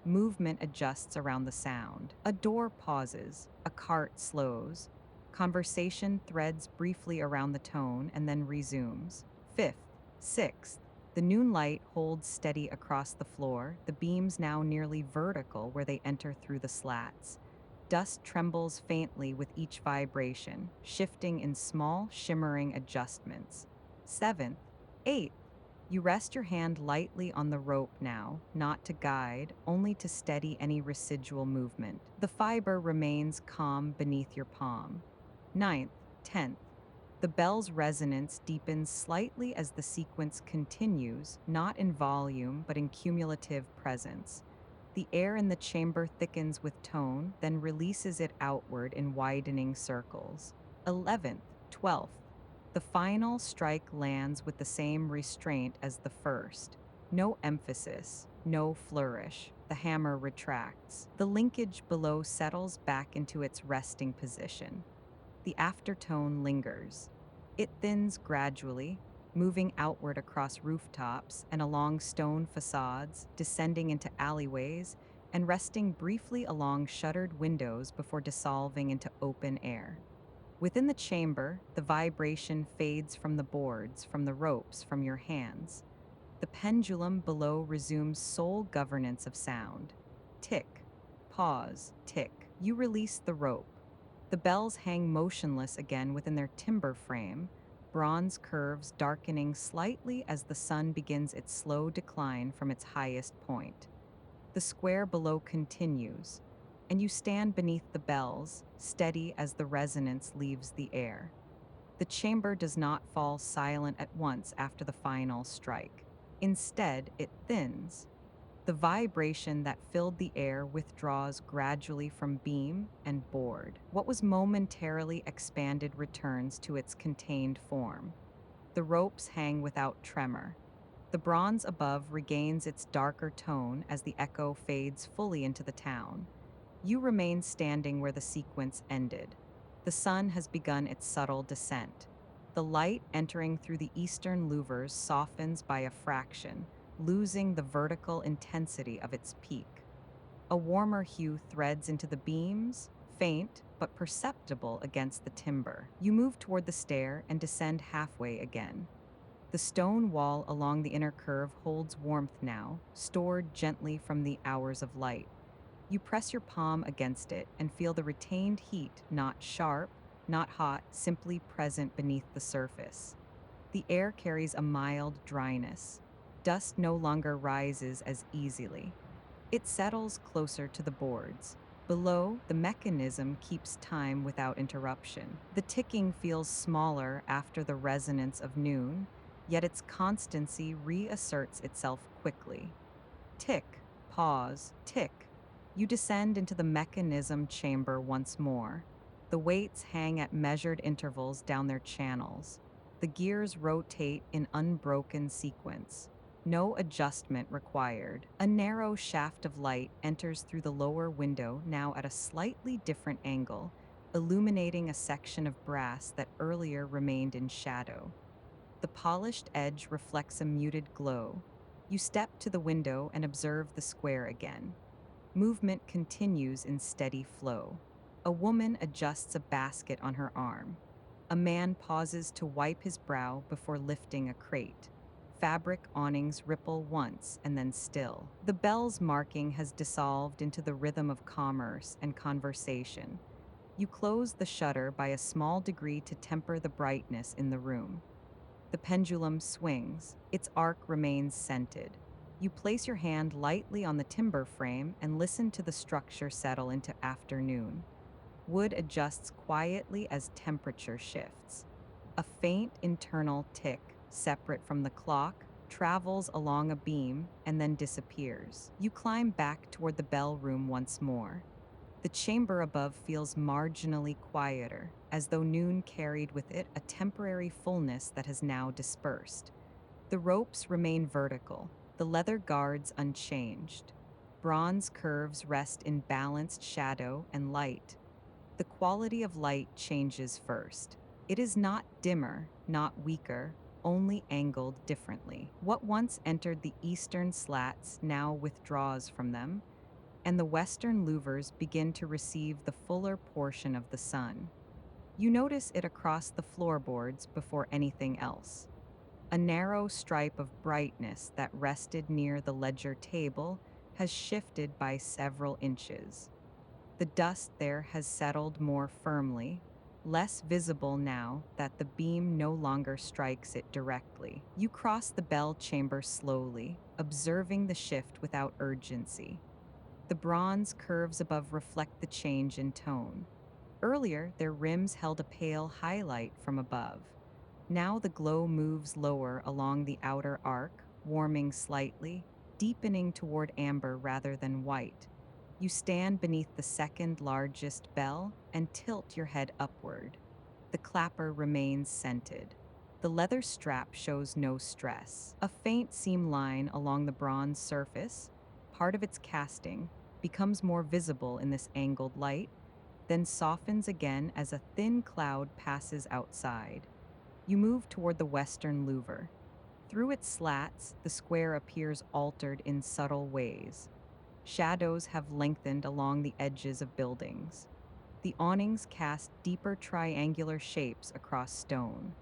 Movement adjusts around the sound. A door pauses, a cart slows. Conversation threads briefly around the tone and then resumes. Fifth, sixth, the noon light holds steady across the floor, the beams now nearly vertical where they enter through the slats. Dust trembles faintly with each vibration, shifting in small, shimmering adjustments. Seventh, eighth, you rest your hand lightly on the rope now, not to guide, only to steady any residual movement. The fiber remains calm beneath your palm. Ninth, 10th, the bell's resonance deepens slightly as the sequence continues, not in volume, but in cumulative presence. The air in the chamber thickens with tone, then releases it outward in widening circles. 11th, 12th, the final strike lands with the same restraint as the first. No emphasis, no flourish. The hammer retracts. The linkage below settles back into its resting position. The aftertone lingers. It thins gradually, moving outward across rooftops and along stone facades, descending into alleyways, and resting briefly along shuttered windows before dissolving into open air. Within the chamber, the vibration fades from the boards, from the ropes, from your hands. The pendulum below resumes sole governance of sound. Tick, pause, tick. You release the rope. The bells hang motionless again within their timber frame, bronze curves darkening slightly as the sun begins its slow decline from its highest point. The square below continues, and you stand beneath the bells, steady as the resonance leaves the air. The chamber does not fall silent at once after the final strike. Instead, it thins. The vibration that filled the air withdraws gradually from beam and board. What was momentarily expanded returns to its contained form. The ropes hang without tremor. The bronze above regains its darker tone as the echo fades fully into the town. You remain standing where the sequence ended. The sun has begun its subtle descent. The light entering through the eastern louvers softens by a fraction, losing the vertical intensity of its peak. A warmer hue threads into the beams, faint but perceptible against the timber. You move toward the stair and descend halfway again. The stone wall along the inner curve holds warmth now, stored gently from the hours of light. You press your palm against it and feel the retained heat, not sharp, not hot, simply present beneath the surface. The air carries a mild dryness. Dust no longer rises as easily. It settles closer to the boards. Below, the mechanism keeps time without interruption. The ticking feels smaller after the resonance of noon, yet its constancy reasserts itself quickly. Tick, pause, tick. You descend into the mechanism chamber once more. The weights hang at measured intervals down their channels. The gears rotate in unbroken sequence. No adjustment required. A narrow shaft of light enters through the lower window, now at a slightly different angle, illuminating a section of brass that earlier remained in shadow. The polished edge reflects a muted glow. You step to the window and observe the square again. Movement continues in steady flow. A woman adjusts a basket on her arm. A man pauses to wipe his brow before lifting a crate. Fabric awnings ripple once and then still. The bell's marking has dissolved into the rhythm of commerce and conversation. You close the shutter by a small degree to temper the brightness in the room. The pendulum swings. Its arc remains scented. You place your hand lightly on the timber frame and listen to the structure settle into afternoon. Wood adjusts quietly as temperature shifts. A faint internal tick, separate from the clock, travels along a beam and then disappears. You climb back toward the bell room once more. The chamber above feels marginally quieter, as though noon carried with it a temporary fullness that has now dispersed. The ropes remain vertical, the leather guards unchanged. Bronze curves rest in balanced shadow and light. The quality of light changes first. It is not dimmer, not weaker, only angled differently. What once entered the eastern slats now withdraws from them, and the western louvers begin to receive the fuller portion of the sun. You notice it across the floorboards before anything else. A narrow stripe of brightness that rested near the ledger table has shifted by several inches. The dust there has settled more firmly, less visible now that the beam no longer strikes it directly. You cross the bell chamber slowly, observing the shift without urgency. The bronze curves above reflect the change in tone. Earlier, their rims held a pale highlight from above. Now the glow moves lower along the outer arc, warming slightly, deepening toward amber rather than white. You stand beneath the second largest bell and tilt your head upward. The clapper remains scented. The leather strap shows no stress. A faint seam line along the bronze surface, part of its casting, becomes more visible in this angled light, then softens again as a thin cloud passes outside. You move toward the western louver. Through its slats, the square appears altered in subtle ways. Shadows have lengthened along the edges of buildings. The awnings cast deeper triangular shapes across stone.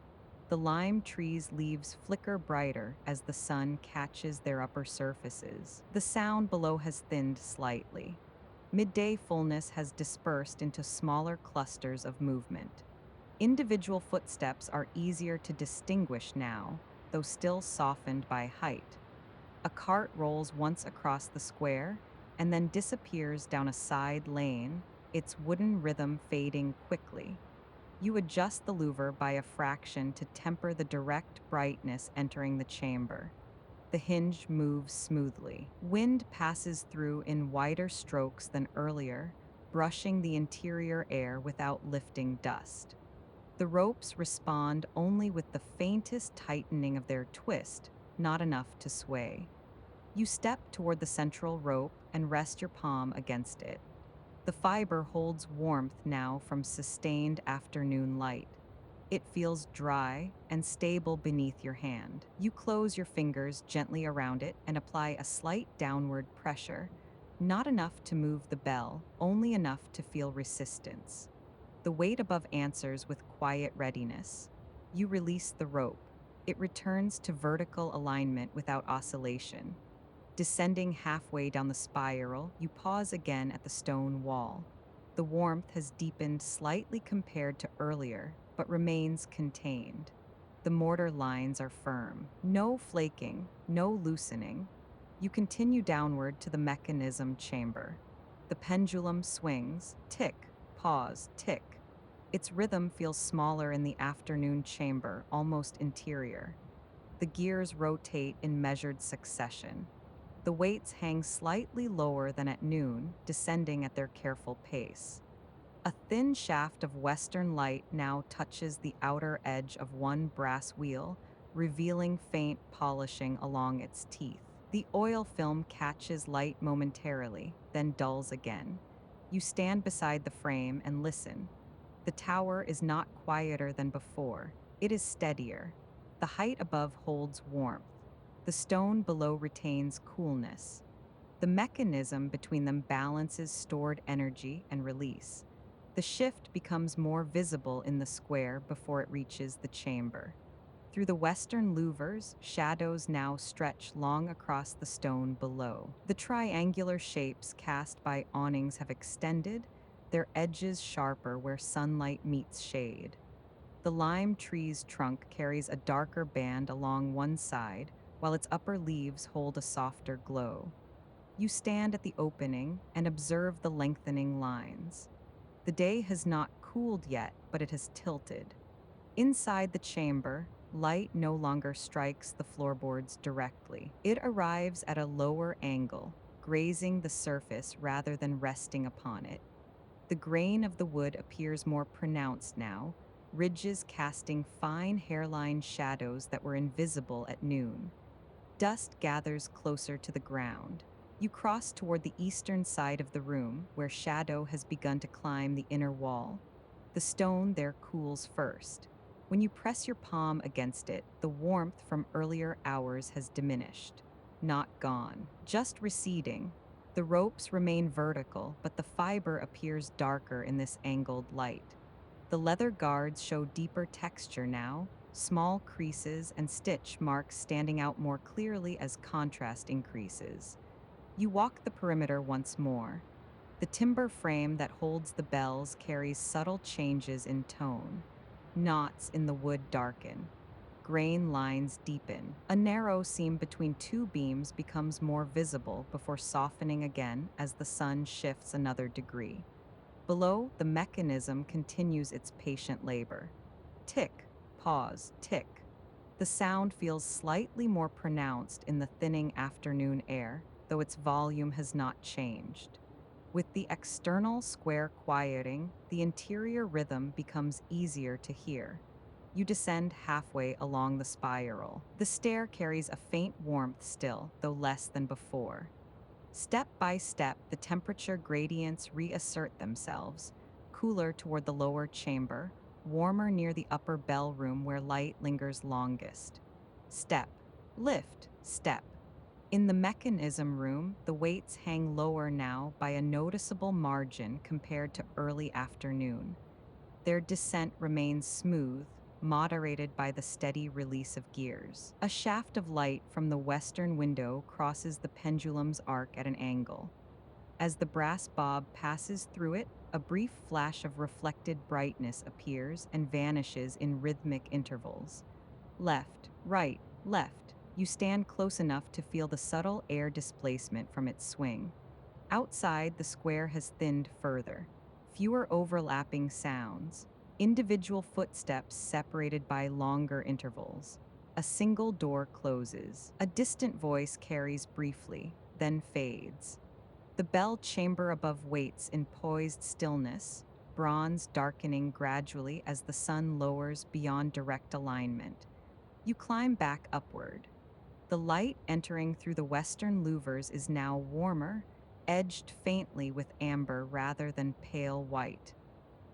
The lime tree's leaves flicker brighter as the sun catches their upper surfaces. The sound below has thinned slightly. Midday fullness has dispersed into smaller clusters of movement. Individual footsteps are easier to distinguish now, though still softened by height. A cart rolls once across the square and then disappears down a side lane, its wooden rhythm fading quickly. You adjust the louver by a fraction to temper the direct brightness entering the chamber. The hinge moves smoothly. Wind passes through in wider strokes than earlier, brushing the interior air without lifting dust. The ropes respond only with the faintest tightening of their twist, not enough to sway. You step toward the central rope and rest your palm against it. The fiber holds warmth now from sustained afternoon light. It feels dry and stable beneath your hand. You close your fingers gently around it and apply a slight downward pressure, not enough to move the bell, only enough to feel resistance. The weight above answers with quiet readiness. You release the rope. It returns to vertical alignment without oscillation. Descending halfway down the spiral, you pause again at the stone wall. The warmth has deepened slightly compared to earlier, but remains contained. The mortar lines are firm. No flaking, no loosening. You continue downward to the mechanism chamber. The pendulum swings, tick, pause, tick. Its rhythm feels smaller in the afternoon chamber, almost interior. The gears rotate in measured succession. The weights hang slightly lower than at noon, descending at their careful pace. A thin shaft of western light now touches the outer edge of one brass wheel, revealing faint polishing along its teeth. The oil film catches light momentarily, then dulls again. You stand beside the frame and listen. The tower is not quieter than before. It is steadier. The height above holds warmth. The stone below retains coolness. The mechanism between them balances stored energy and release. The shift becomes more visible in the square before it reaches the chamber. Through the western louvers, shadows now stretch long across the stone below. The triangular shapes cast by awnings have extended, their edges sharper where sunlight meets shade. The lime tree's trunk carries a darker band along one side, while its upper leaves hold a softer glow. You stand at the opening and observe the lengthening lines. The day has not cooled yet, but it has tilted. Inside the chamber, light no longer strikes the floorboards directly. It arrives at a lower angle, grazing the surface rather than resting upon it. The grain of the wood appears more pronounced now, ridges casting fine hairline shadows that were invisible at noon. Dust gathers closer to the ground. You cross toward the eastern side of the room, where shadow has begun to climb the inner wall. The stone there cools first. When you press your palm against it, the warmth from earlier hours has diminished. Not gone, just receding. The ropes remain vertical, but the fiber appears darker in this angled light. The leather guards show deeper texture now, small creases and stitch marks standing out more clearly as contrast increases. You walk the perimeter once more. The timber frame that holds the bells carries subtle changes in tone. Knots in the wood darken. Grain lines deepen. A narrow seam between two beams becomes more visible before softening again as the sun shifts another degree. Below, the mechanism continues its patient labor. Tick, pause, tick. The sound feels slightly more pronounced in the thinning afternoon air, though its volume has not changed. With the external square quieting, the interior rhythm becomes easier to hear. You descend halfway along the spiral. The stair carries a faint warmth still, though less than before. Step by step, the temperature gradients reassert themselves, cooler toward the lower chamber, warmer near the upper bell room where light lingers longest. Step, lift, step. In the mechanism room, the weights hang lower now by a noticeable margin compared to early afternoon. Their descent remains smooth, moderated by the steady release of gears. A shaft of light from the western window crosses the pendulum's arc at an angle. As the brass bob passes through it, a brief flash of reflected brightness appears and vanishes in rhythmic intervals. Left, right, left. You stand close enough to feel the subtle air displacement from its swing. Outside, the square has thinned further. Fewer overlapping sounds. Individual footsteps separated by longer intervals. A single door closes. A distant voice carries briefly, then fades. The bell chamber above waits in poised stillness, bronze darkening gradually as the sun lowers beyond direct alignment. You climb back upward. The light entering through the western louvers is now warmer, edged faintly with amber rather than pale white.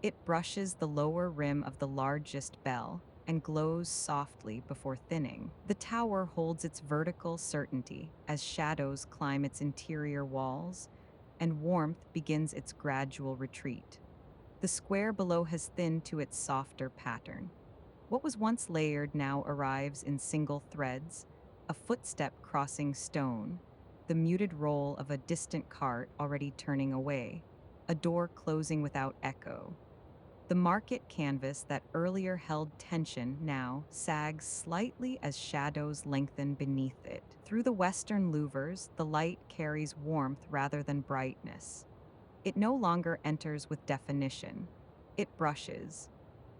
It brushes the lower rim of the largest bell and glows softly before thinning. The tower holds its vertical certainty as shadows climb its interior walls and warmth begins its gradual retreat. The square below has thinned to its softer pattern. What was once layered now arrives in single threads, a footstep crossing stone, the muted roll of a distant cart already turning away, a door closing without echo. The market canvas that earlier held tension now sags slightly as shadows lengthen beneath it. Through the western louvers, the light carries warmth rather than brightness. It no longer enters with definition. It brushes.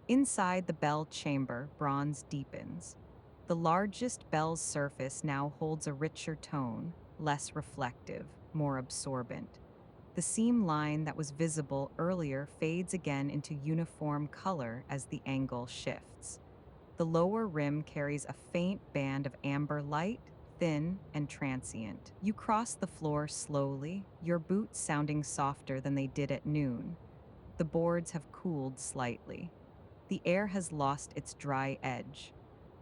Inside the bell chamber, bronze deepens. The largest bell's surface now holds a richer tone, less reflective, more absorbent. The seam line that was visible earlier fades again into uniform color as the angle shifts. The lower rim carries a faint band of amber light, thin and transient. You cross the floor slowly, your boots sounding softer than they did at noon. The boards have cooled slightly. The air has lost its dry edge.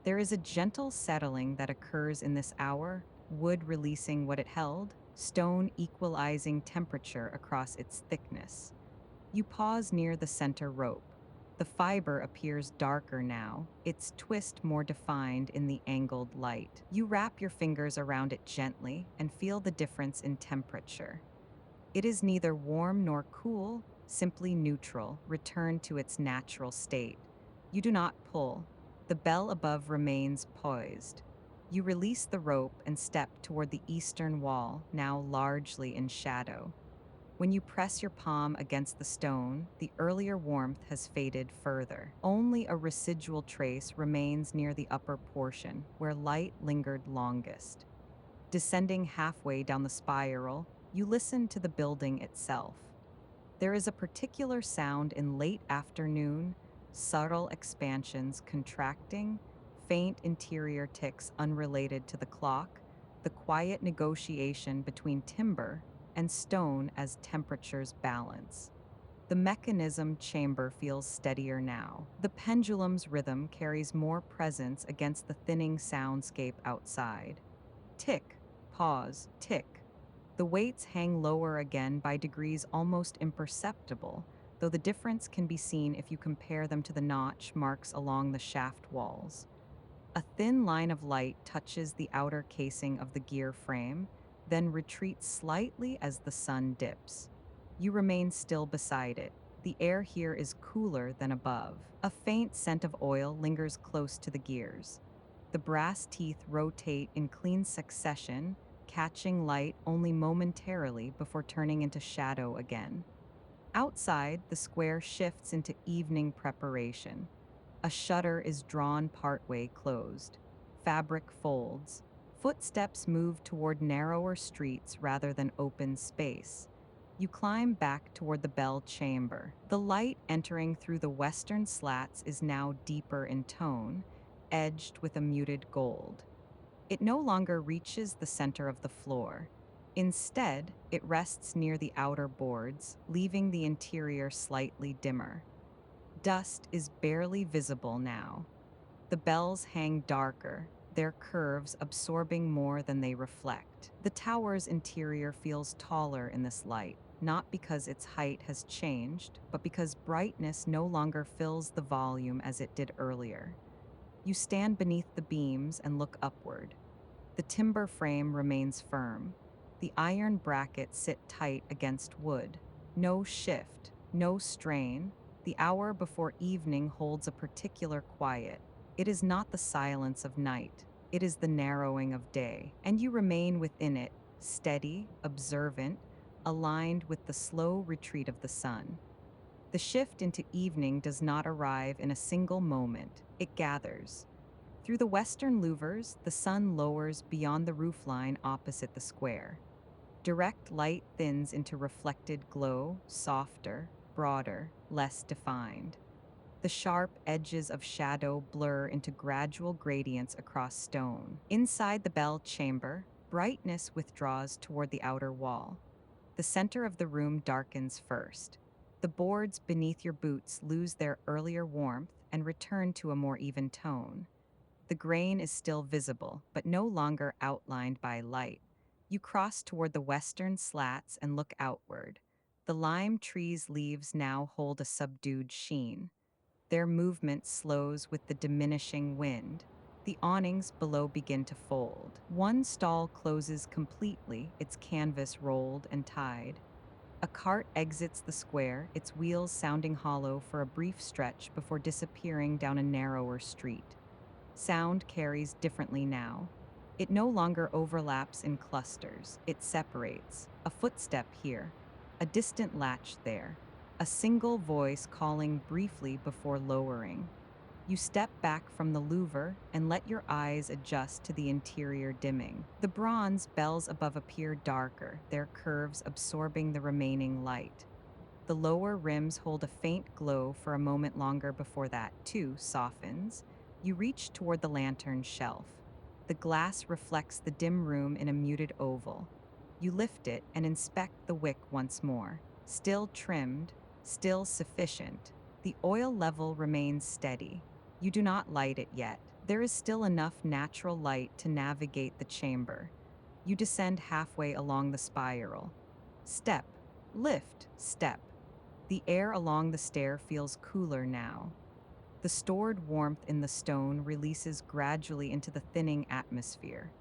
There is a gentle settling that occurs in this hour, wood releasing what it held, stone equalizing temperature across its thickness. You pause near the center rope. The fiber appears darker now, its twist more defined in the angled light. You wrap your fingers around it gently and feel the difference in temperature. It is neither warm nor cool, simply neutral, returned to its natural state. You do not pull. The bell above remains poised. You release the rope and step toward the eastern wall, now largely in shadow. When you press your palm against the stone, the earlier warmth has faded further. Only a residual trace remains near the upper portion, where light lingered longest. Descending halfway down the spiral, you listen to the building itself. There is a particular sound in late afternoon, subtle expansions contracting, faint interior ticks unrelated to the clock, the quiet negotiation between timber and stone as temperatures balance. The mechanism chamber feels steadier now. The pendulum's rhythm carries more presence against the thinning soundscape outside. Tick, pause, tick. The weights hang lower again by degrees almost imperceptible, though the difference can be seen if you compare them to the notch marks along the shaft walls. A thin line of light touches the outer casing of the gear frame, then retreats slightly as the sun dips. You remain still beside it. The air here is cooler than above. A faint scent of oil lingers close to the gears. The brass teeth rotate in clean succession, catching light only momentarily before turning into shadow again. Outside, the square shifts into evening preparation. A shutter is drawn partway closed. Fabric folds. Footsteps move toward narrower streets rather than open space. You climb back toward the bell chamber. The light entering through the western slats is now deeper in tone, edged with a muted gold. It no longer reaches the center of the floor. Instead, it rests near the outer boards, leaving the interior slightly dimmer. Dust is barely visible now. The bells hang darker, their curves absorbing more than they reflect. The tower's interior feels taller in this light, not because its height has changed, but because brightness no longer fills the volume as it did earlier. You stand beneath the beams and look upward. The timber frame remains firm. The iron brackets sit tight against wood. No shift, no strain. The hour before evening holds a particular quiet. It is not the silence of night. It is the narrowing of day. And you remain within it, steady, observant, aligned with the slow retreat of the sun. The shift into evening does not arrive in a single moment. It gathers. Through the western louvers, the sun lowers beyond the roofline opposite the square. Direct light thins into reflected glow, softer, broader, less defined. The sharp edges of shadow blur into gradual gradients across stone. Inside the bell chamber, brightness withdraws toward the outer wall. The center of the room darkens first. The boards beneath your boots lose their earlier warmth and return to a more even tone. The grain is still visible, but no longer outlined by light. You cross toward the western slats and look outward. The lime tree's leaves now hold a subdued sheen. Their movement slows with the diminishing wind. The awnings below begin to fold. One stall closes completely, its canvas rolled and tied. A cart exits the square, its wheels sounding hollow for a brief stretch before disappearing down a narrower street. Sound carries differently now. It no longer overlaps in clusters, it separates. A footstep here, a distant latch there, a single voice calling briefly before lowering. You step back from the louver and let your eyes adjust to the interior dimming. The bronze bells above appear darker, their curves absorbing the remaining light. The lower rims hold a faint glow for a moment longer before that, too, softens. You reach toward the lantern shelf. The glass reflects the dim room in a muted oval. You lift it and inspect the wick once more. Still trimmed, still sufficient. The oil level remains steady. You do not light it yet. There is still enough natural light to navigate the chamber. You descend halfway along the spiral. Step, lift, step. The air along the stair feels cooler now. The stored warmth in the stone releases gradually into the thinning atmosphere.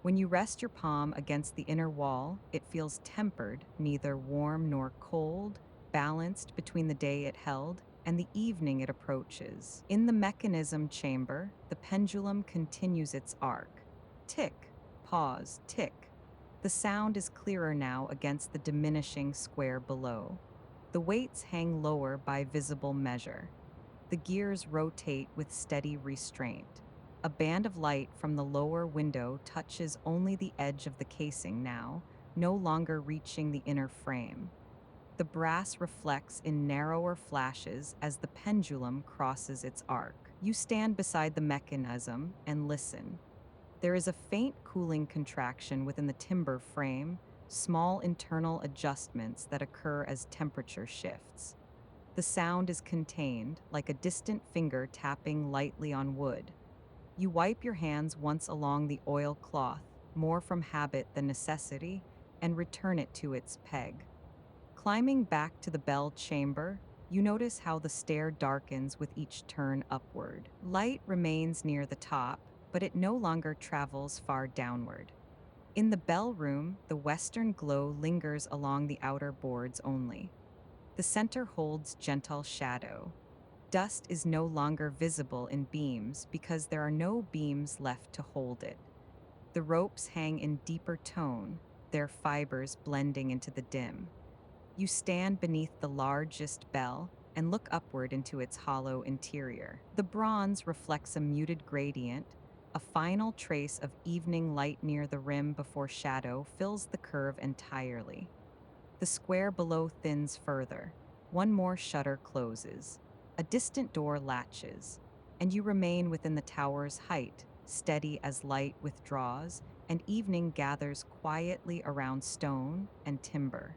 When you rest your palm against the inner wall, it feels tempered, neither warm nor cold, balanced between the day it held and the evening it approaches. In the mechanism chamber, the pendulum continues its arc. Tick, pause, tick. The sound is clearer now against the diminishing square below. The weights hang lower by visible measure. The gears rotate with steady restraint. A band of light from the lower window touches only the edge of the casing now, no longer reaching the inner frame. The brass reflects in narrower flashes as the pendulum crosses its arc. You stand beside the mechanism and listen. There is a faint cooling contraction within the timber frame, small internal adjustments that occur as temperature shifts. The sound is contained, like a distant finger tapping lightly on wood. You wipe your hands once along the oil cloth, more from habit than necessity, and return it to its peg. Climbing back to the bell chamber, you notice how the stair darkens with each turn upward. Light remains near the top, but it no longer travels far downward. In the bell room, the western glow lingers along the outer boards only. The center holds gentle shadow. Dust is no longer visible in beams because there are no beams left to hold it. The ropes hang in deeper tone, their fibers blending into the dim. You stand beneath the largest bell and look upward into its hollow interior. The bronze reflects a muted gradient, a final trace of evening light near the rim before shadow fills the curve entirely. The square below thins further. One more shutter closes. A distant door latches, and you remain within the tower's height, steady as light withdraws and evening gathers quietly around stone and timber.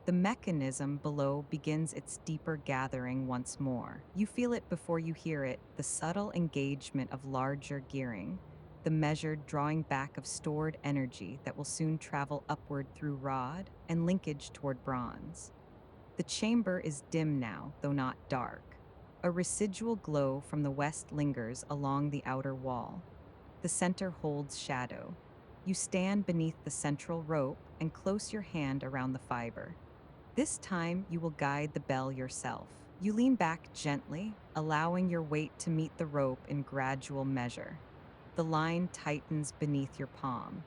The mechanism below begins its deeper gathering once more. You feel it before you hear it, the subtle engagement of larger gearing, the measured drawing back of stored energy that will soon travel upward through rod and linkage toward bronze. The chamber is dim now, though not dark. A residual glow from the west lingers along the outer wall. The center holds shadow. You stand beneath the central rope and close your hand around the fiber. This time, you will guide the bell yourself. You lean back gently, allowing your weight to meet the rope in gradual measure. The line tightens beneath your palm.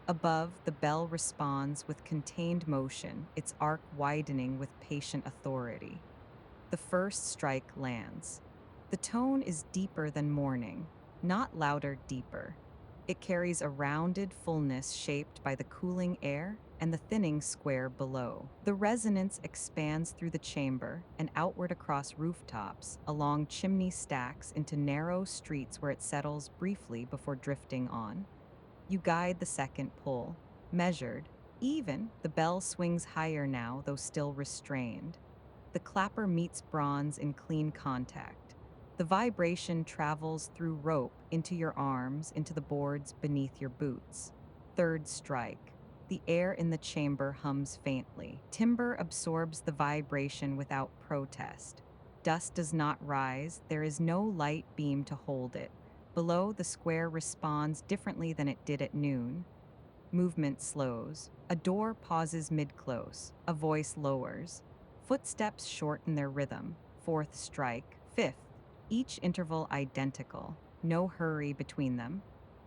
Above, the bell responds with contained motion, its arc widening with patient authority. The first strike lands. The tone is deeper than morning, not louder, deeper. It carries a rounded fullness shaped by the cooling air and the thinning square below. The resonance expands through the chamber and outward across rooftops, along chimney stacks into narrow streets where it settles briefly before drifting on. You guide the second pull, measured, even. The bell swings higher now, though still restrained. The clapper meets bronze in clean contact. The vibration travels through rope into your arms, into the boards beneath your boots. Third strike. The air in the chamber hums faintly. Timber absorbs the vibration without protest. Dust does not rise, there is no light beam to hold it. Below, the square responds differently than it did at noon. Movement slows. A door pauses mid-close. A voice lowers. Footsteps shorten their rhythm. Fourth strike. Fifth. Each interval identical. No hurry between them.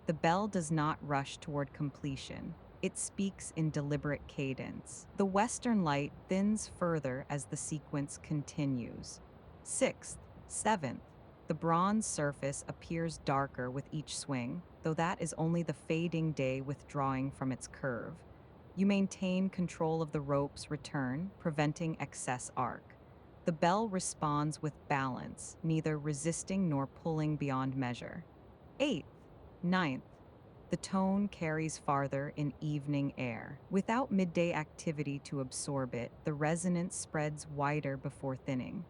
The bell does not rush toward completion. It speaks in deliberate cadence. The western light thins further as the sequence continues. Sixth. Seventh. The bronze surface appears darker with each swing, though that is only the fading day withdrawing from its curve. You maintain control of the rope's return, preventing excess arc. The bell responds with balance, neither resisting nor pulling beyond measure. Eighth, ninth. The tone carries farther in evening air. Without midday activity to absorb it, the resonance spreads wider before thinning.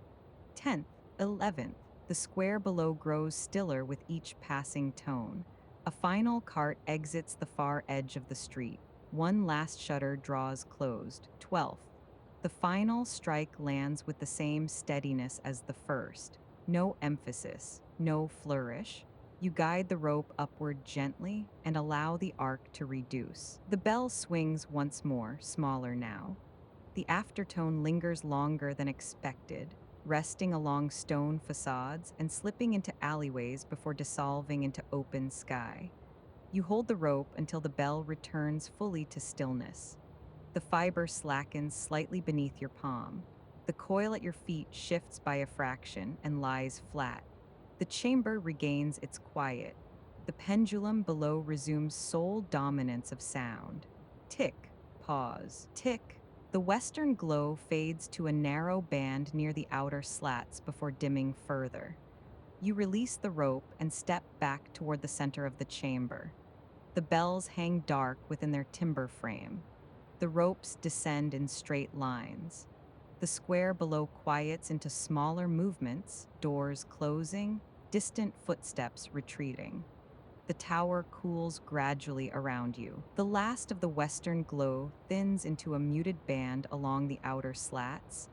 10th, 11th. The square below grows stiller with each passing tone. A final cart exits the far edge of the street. One last shutter draws closed. 12th. The final strike lands with the same steadiness as the first. No emphasis, no flourish. You guide the rope upward gently and allow the arc to reduce. The bell swings once more, smaller now. The aftertone lingers longer than expected, resting along stone facades and slipping into alleyways before dissolving into open sky. You hold the rope until the bell returns fully to stillness. The fiber slackens slightly beneath your palm. The coil at your feet shifts by a fraction and lies flat. The chamber regains its quiet. The pendulum below resumes sole dominance of sound. Tick, pause, tick. The western glow fades to a narrow band near the outer slats before dimming further. You release the rope and step back toward the center of the chamber. The bells hang dark within their timber frame. The ropes descend in straight lines. The square below quiets into smaller movements, doors closing, distant footsteps retreating. The tower cools gradually around you. The last of the western glow thins into a muted band along the outer slats,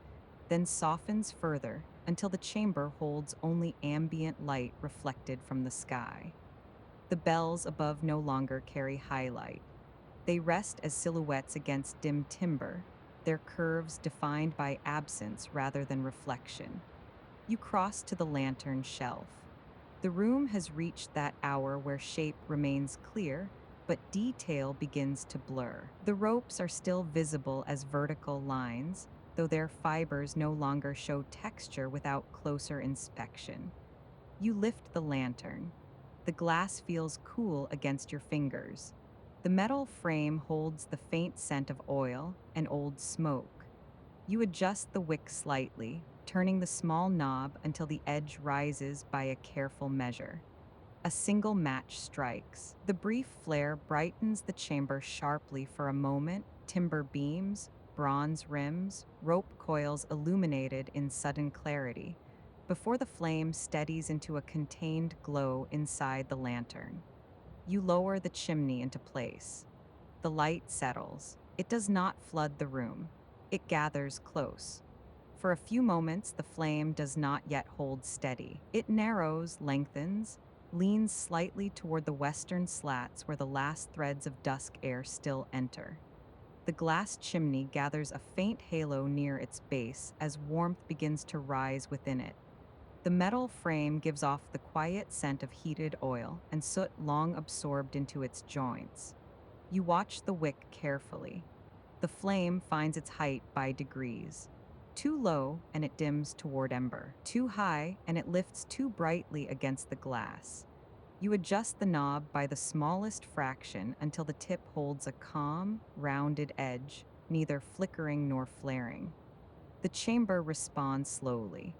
then softens further until the chamber holds only ambient light reflected from the sky. The bells above no longer carry highlight. They rest as silhouettes against dim timber, their curves defined by absence rather than reflection. You cross to the lantern shelf. The room has reached that hour where shape remains clear, but detail begins to blur. The ropes are still visible as vertical lines, though their fibers no longer show texture without closer inspection. You lift the lantern. The glass feels cool against your fingers. The metal frame holds the faint scent of oil and old smoke. You adjust the wick slightly, turning the small knob until the edge rises by a careful measure. A single match strikes. The brief flare brightens the chamber sharply for a moment, timber beams, bronze rims, rope coils illuminated in sudden clarity, before the flame steadies into a contained glow inside the lantern. You lower the chimney into place. The light settles. It does not flood the room. It gathers close. For a few moments, the flame does not yet hold steady. It narrows, lengthens, leans slightly toward the western slats where the last threads of dusk air still enter. The glass chimney gathers a faint halo near its base as warmth begins to rise within it. The metal frame gives off the quiet scent of heated oil and soot long absorbed into its joints. You watch the wick carefully. The flame finds its height by degrees. Too low, and it dims toward ember. Too high, and it lifts too brightly against the glass. You adjust the knob by the smallest fraction until the tip holds a calm, rounded edge, neither flickering nor flaring. The chamber responds slowly.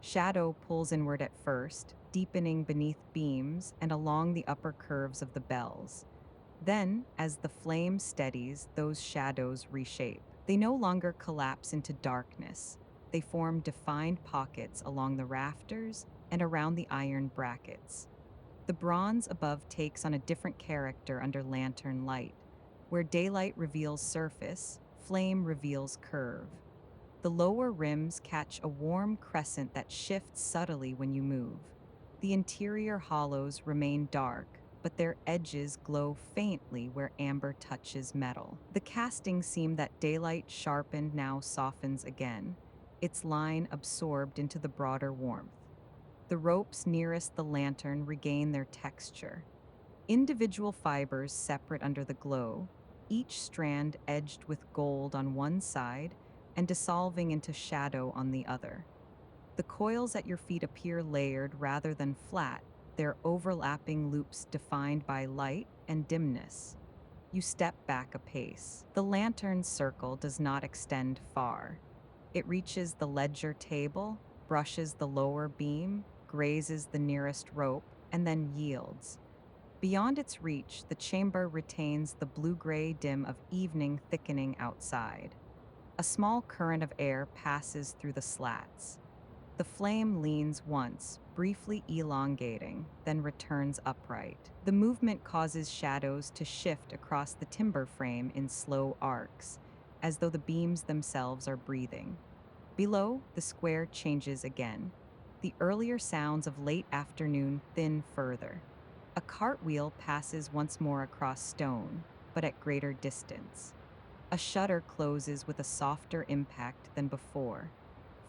Shadow pulls inward at first, deepening beneath beams and along the upper curves of the bells. Then, as the flame steadies, those shadows reshape. They no longer collapse into darkness. They form defined pockets along the rafters and around the iron brackets. The bronze above takes on a different character under lantern light. Where daylight reveals surface, flame reveals curve. The lower rims catch a warm crescent that shifts subtly when you move. The interior hollows remain dark, but their edges glow faintly where amber touches metal. The casting seam that daylight sharpened now softens again, its line absorbed into the broader warmth. The ropes nearest the lantern regain their texture. Individual fibers separate under the glow, each strand edged with gold on one side and dissolving into shadow on the other. The coils at your feet appear layered rather than flat, their overlapping loops defined by light and dimness. You step back a pace. The lantern's circle does not extend far. It reaches the ledger table, brushes the lower beam, grazes the nearest rope, and then yields. Beyond its reach, the chamber retains the blue-gray dim of evening thickening outside. A small current of air passes through the slats. The flame leans once, briefly elongating, then returns upright. The movement causes shadows to shift across the timber frame in slow arcs, as though the beams themselves are breathing. Below, the square changes again. The earlier sounds of late afternoon thin further. A cartwheel passes once more across stone, but at greater distance. A shutter closes with a softer impact than before.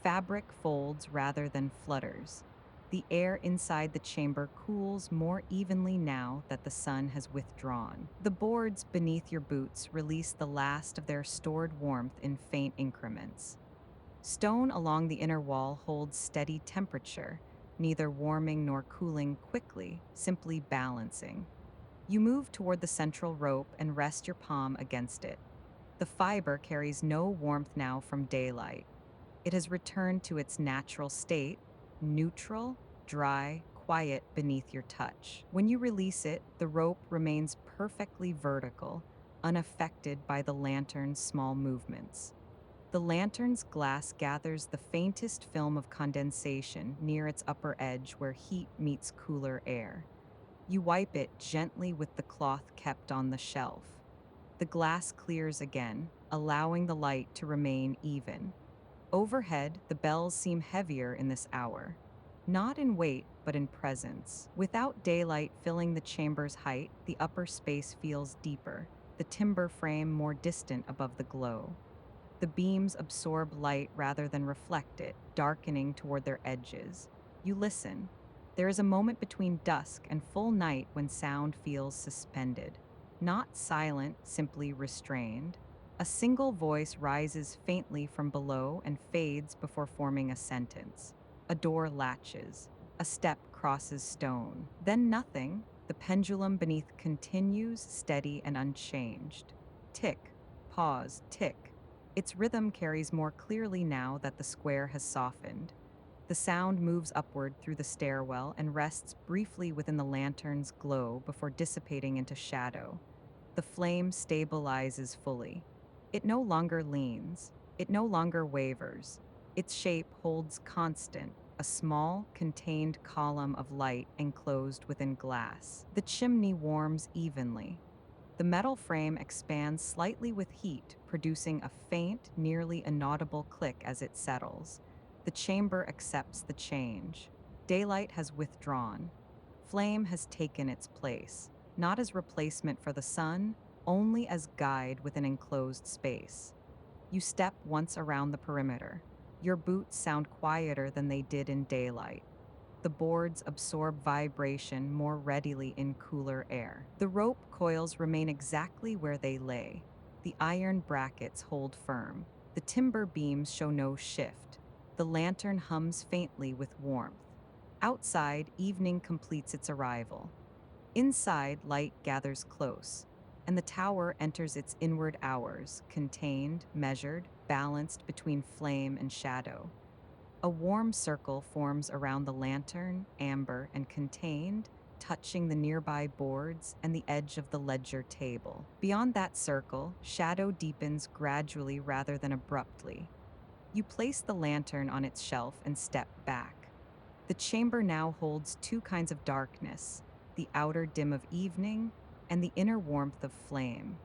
Fabric folds rather than flutters. The air inside the chamber cools more evenly now that the sun has withdrawn. The boards beneath your boots release the last of their stored warmth in faint increments. Stone along the inner wall holds steady temperature, neither warming nor cooling quickly, simply balancing. You move toward the central rope and rest your palm against it. The fiber carries no warmth now from daylight. It has returned to its natural state, neutral, dry, quiet beneath your touch. When you release it, the rope remains perfectly vertical, unaffected by the lantern's small movements. The lantern's glass gathers the faintest film of condensation near its upper edge where heat meets cooler air. You wipe it gently with the cloth kept on the shelf. The glass clears again, allowing the light to remain even. Overhead, the bells seem heavier in this hour. Not in weight, but in presence. Without daylight filling the chamber's height, the upper space feels deeper, the timber frame more distant above the glow. The beams absorb light rather than reflect it, darkening toward their edges. You listen. There is a moment between dusk and full night when sound feels suspended. Not silent, simply restrained. A single voice rises faintly from below and fades before forming a sentence. A door latches. A step crosses stone. Then nothing. The pendulum beneath continues, steady and unchanged. Tick, pause, tick. Its rhythm carries more clearly now that the square has softened. The sound moves upward through the stairwell and rests briefly within the lantern's glow before dissipating into shadow. The flame stabilizes fully. It no longer leans. It no longer wavers. Its shape holds constant, a small, contained column of light enclosed within glass. The chimney warms evenly. The metal frame expands slightly with heat, producing a faint, nearly inaudible click as it settles. The chamber accepts the change. Daylight has withdrawn. Flame has taken its place, not as replacement for the sun, only as guide within enclosed space. You step once around the perimeter. Your boots sound quieter than they did in daylight. The boards absorb vibration more readily in cooler air. The rope coils remain exactly where they lay. The iron brackets hold firm. The timber beams show no shift. The lantern hums faintly with warmth. Outside, evening completes its arrival. Inside, light gathers close, and the tower enters its inward hours, contained, measured, balanced between flame and shadow. A warm circle forms around the lantern, amber and contained, touching the nearby boards and the edge of the ledger table. Beyond that circle, shadow deepens gradually rather than abruptly. You place the lantern on its shelf and step back. The chamber now holds two kinds of darkness, the outer dim of evening and the inner warmth of flame.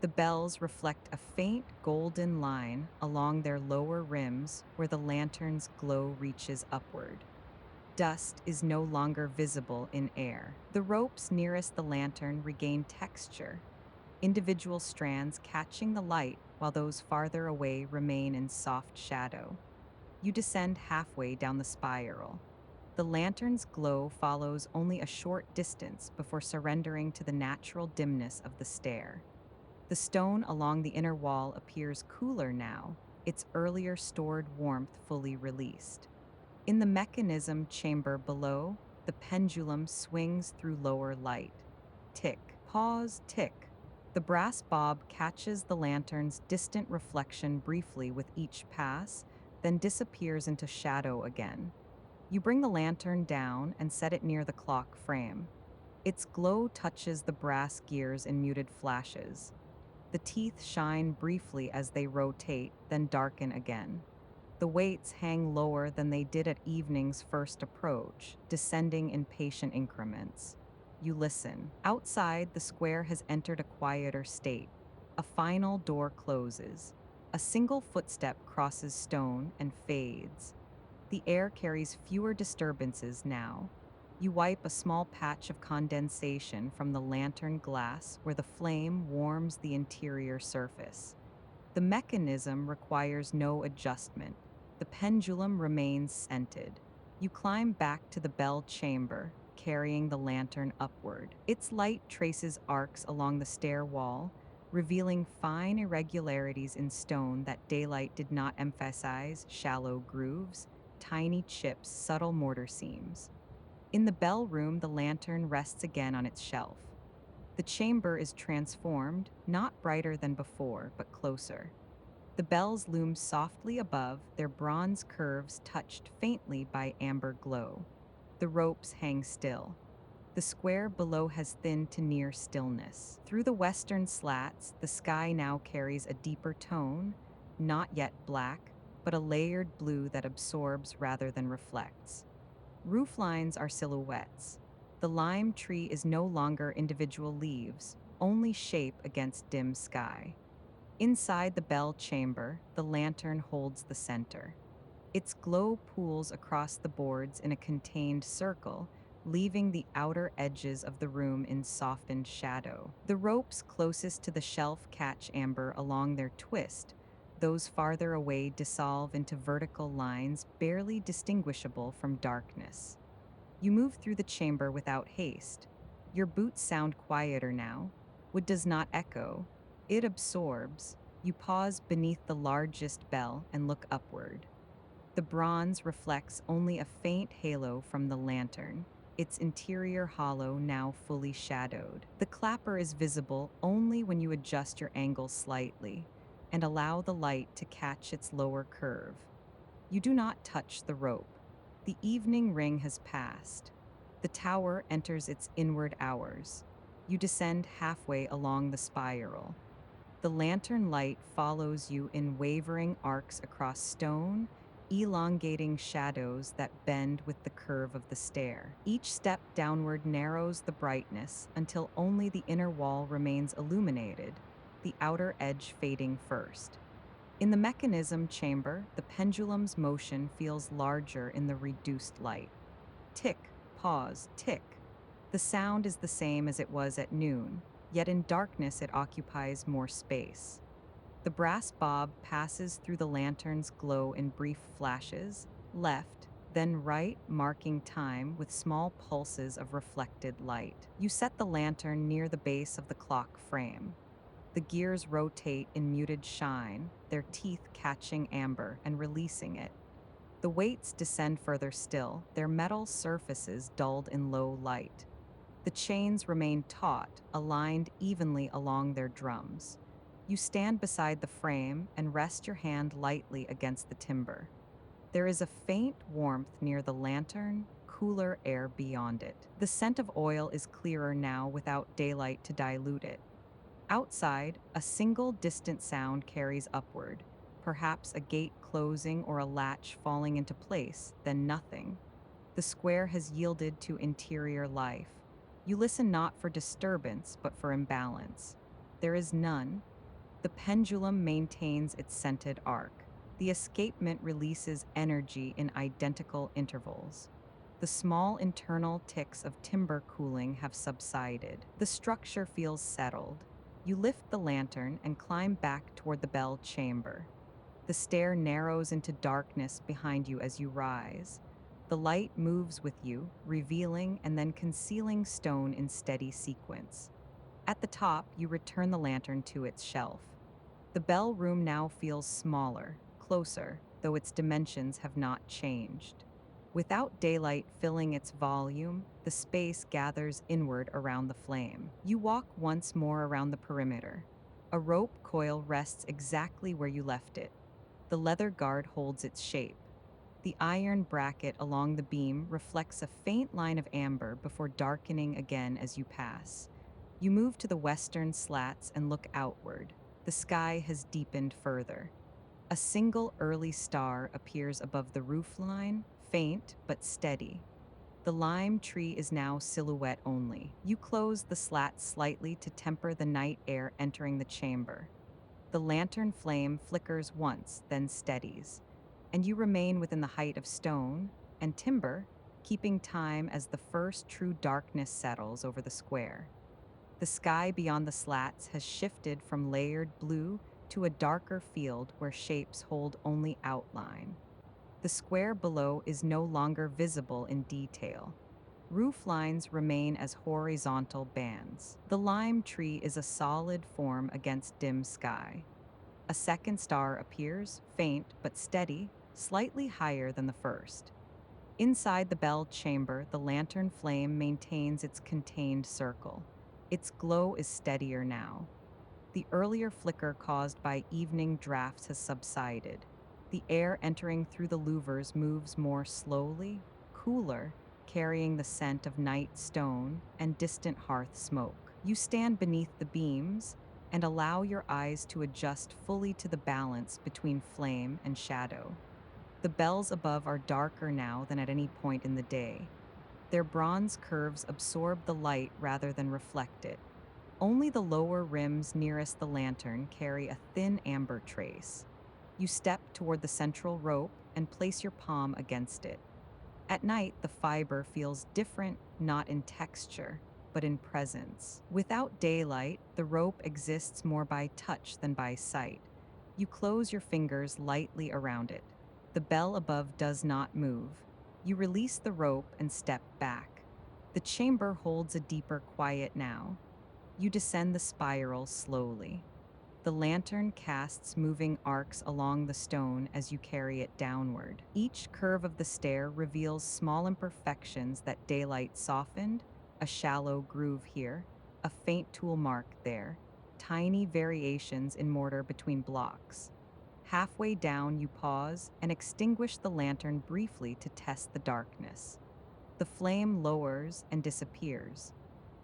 The bells reflect a faint golden line along their lower rims where the lantern's glow reaches upward. Dust is no longer visible in air. The ropes nearest the lantern regain texture, individual strands catching the light while those farther away remain in soft shadow. You descend halfway down the spiral. The lantern's glow follows only a short distance before surrendering to the natural dimness of the stair. The stone along the inner wall appears cooler now, its earlier stored warmth fully released. In the mechanism chamber below, the pendulum swings through lower light. Tick, pause, tick. The brass bob catches the lantern's distant reflection briefly with each pass, then disappears into shadow again. You bring the lantern down and set it near the clock frame. Its glow touches the brass gears in muted flashes. The teeth shine briefly as they rotate, then darken again. The weights hang lower than they did at evening's first approach, descending in patient increments. You listen. Outside, the square has entered a quieter state. A final door closes. A single footstep crosses stone and fades. The air carries fewer disturbances now. You wipe a small patch of condensation from the lantern glass where the flame warms the interior surface. The mechanism requires no adjustment. The pendulum remains scented. You climb back to the bell chamber, carrying the lantern upward. Its light traces arcs along the stair wall, revealing fine irregularities in stone that daylight did not emphasize, shallow grooves, tiny chips, subtle mortar seams. In the bell room, the lantern rests again on its shelf. The chamber is transformed, not brighter than before, but closer. The bells loom softly above, their bronze curves touched faintly by amber glow. The ropes hang still. The square below has thinned to near stillness. Through the western slats, the sky now carries a deeper tone, not yet black, but a layered blue that absorbs rather than reflects. Roof lines are silhouettes. The lime tree is no longer individual leaves, only shape against dim sky. Inside the bell chamber, the lantern holds the center. Its glow pools across the boards in a contained circle, leaving the outer edges of the room in softened shadow. The ropes closest to the shelf catch amber along their twist. Those farther away dissolve into vertical lines barely distinguishable from darkness. You move through the chamber without haste. Your boots sound quieter now. Wood does not echo. It absorbs. You pause beneath the largest bell and look upward. The bronze reflects only a faint halo from the lantern, its interior hollow now fully shadowed. The clapper is visible only when you adjust your angle slightly and allow the light to catch its lower curve. You do not touch the rope. The evening ring has passed. The tower enters its inward hours. You descend halfway along the spiral. The lantern light follows you in wavering arcs across stone, elongating shadows that bend with the curve of the stair. Each step downward narrows the brightness until only the inner wall remains illuminated, the outer edge fading first. In the mechanism chamber, the pendulum's motion feels larger in the reduced light. Tick, pause, tick. The sound is the same as it was at noon, yet in darkness it occupies more space. The brass bob passes through the lantern's glow in brief flashes, left, then right, marking time with small pulses of reflected light. You set the lantern near the base of the clock frame. The gears rotate in muted shine, their teeth catching amber and releasing it. The weights descend further still, their metal surfaces dulled in low light. The chains remain taut, aligned evenly along their drums. You stand beside the frame and rest your hand lightly against the timber. There is a faint warmth near the lantern, cooler air beyond it. The scent of oil is clearer now without daylight to dilute it. Outside, a single distant sound carries upward, perhaps a gate closing or a latch falling into place, then nothing. The square has yielded to interior life. You listen not for disturbance, but for imbalance. There is none. The pendulum maintains its scented arc. The escapement releases energy in identical intervals. The small internal ticks of timber cooling have subsided. The structure feels settled. You lift the lantern and climb back toward the bell chamber. The stair narrows into darkness behind you as you rise. The light moves with you, revealing and then concealing stone in steady sequence. At the top, you return the lantern to its shelf. The bell room now feels smaller, closer, though its dimensions have not changed. Without daylight filling its volume, the space gathers inward around the flame. You walk once more around the perimeter. A rope coil rests exactly where you left it. The leather guard holds its shape. The iron bracket along the beam reflects a faint line of amber before darkening again as you pass. You move to the western slats and look outward. The sky has deepened further. A single early star appears above the roofline, faint but steady. The lime tree is now silhouette only. You close the slats slightly to temper the night air entering the chamber. The lantern flame flickers once, then steadies, and you remain within the height of stone and timber, keeping time as the first true darkness settles over the square. The sky beyond the slats has shifted from layered blue to a darker field where shapes hold only outline. The square below is no longer visible in detail. Roof lines remain as horizontal bands. The lime tree is a solid form against dim sky. A second star appears, faint but steady, slightly higher than the first. Inside the bell chamber, the lantern flame maintains its contained circle. Its glow is steadier now. The earlier flicker caused by evening drafts has subsided. The air entering through the louvers moves more slowly, cooler, carrying the scent of night stone and distant hearth smoke. You stand beneath the beams and allow your eyes to adjust fully to the balance between flame and shadow. The bells above are darker now than at any point in the day. Their bronze curves absorb the light rather than reflect it. Only the lower rims nearest the lantern carry a thin amber trace. You step toward the central rope and place your palm against it. At night, the fiber feels different, not in texture, but in presence. Without daylight, the rope exists more by touch than by sight. You close your fingers lightly around it. The bell above does not move. You release the rope and step back. The chamber holds a deeper quiet now. You descend the spiral slowly. The lantern casts moving arcs along the stone as you carry it downward. Each curve of the stair reveals small imperfections that daylight softened, a shallow groove here, a faint tool mark there, tiny variations in mortar between blocks. Halfway down, you pause and extinguish the lantern briefly to test the darkness. The flame lowers and disappears.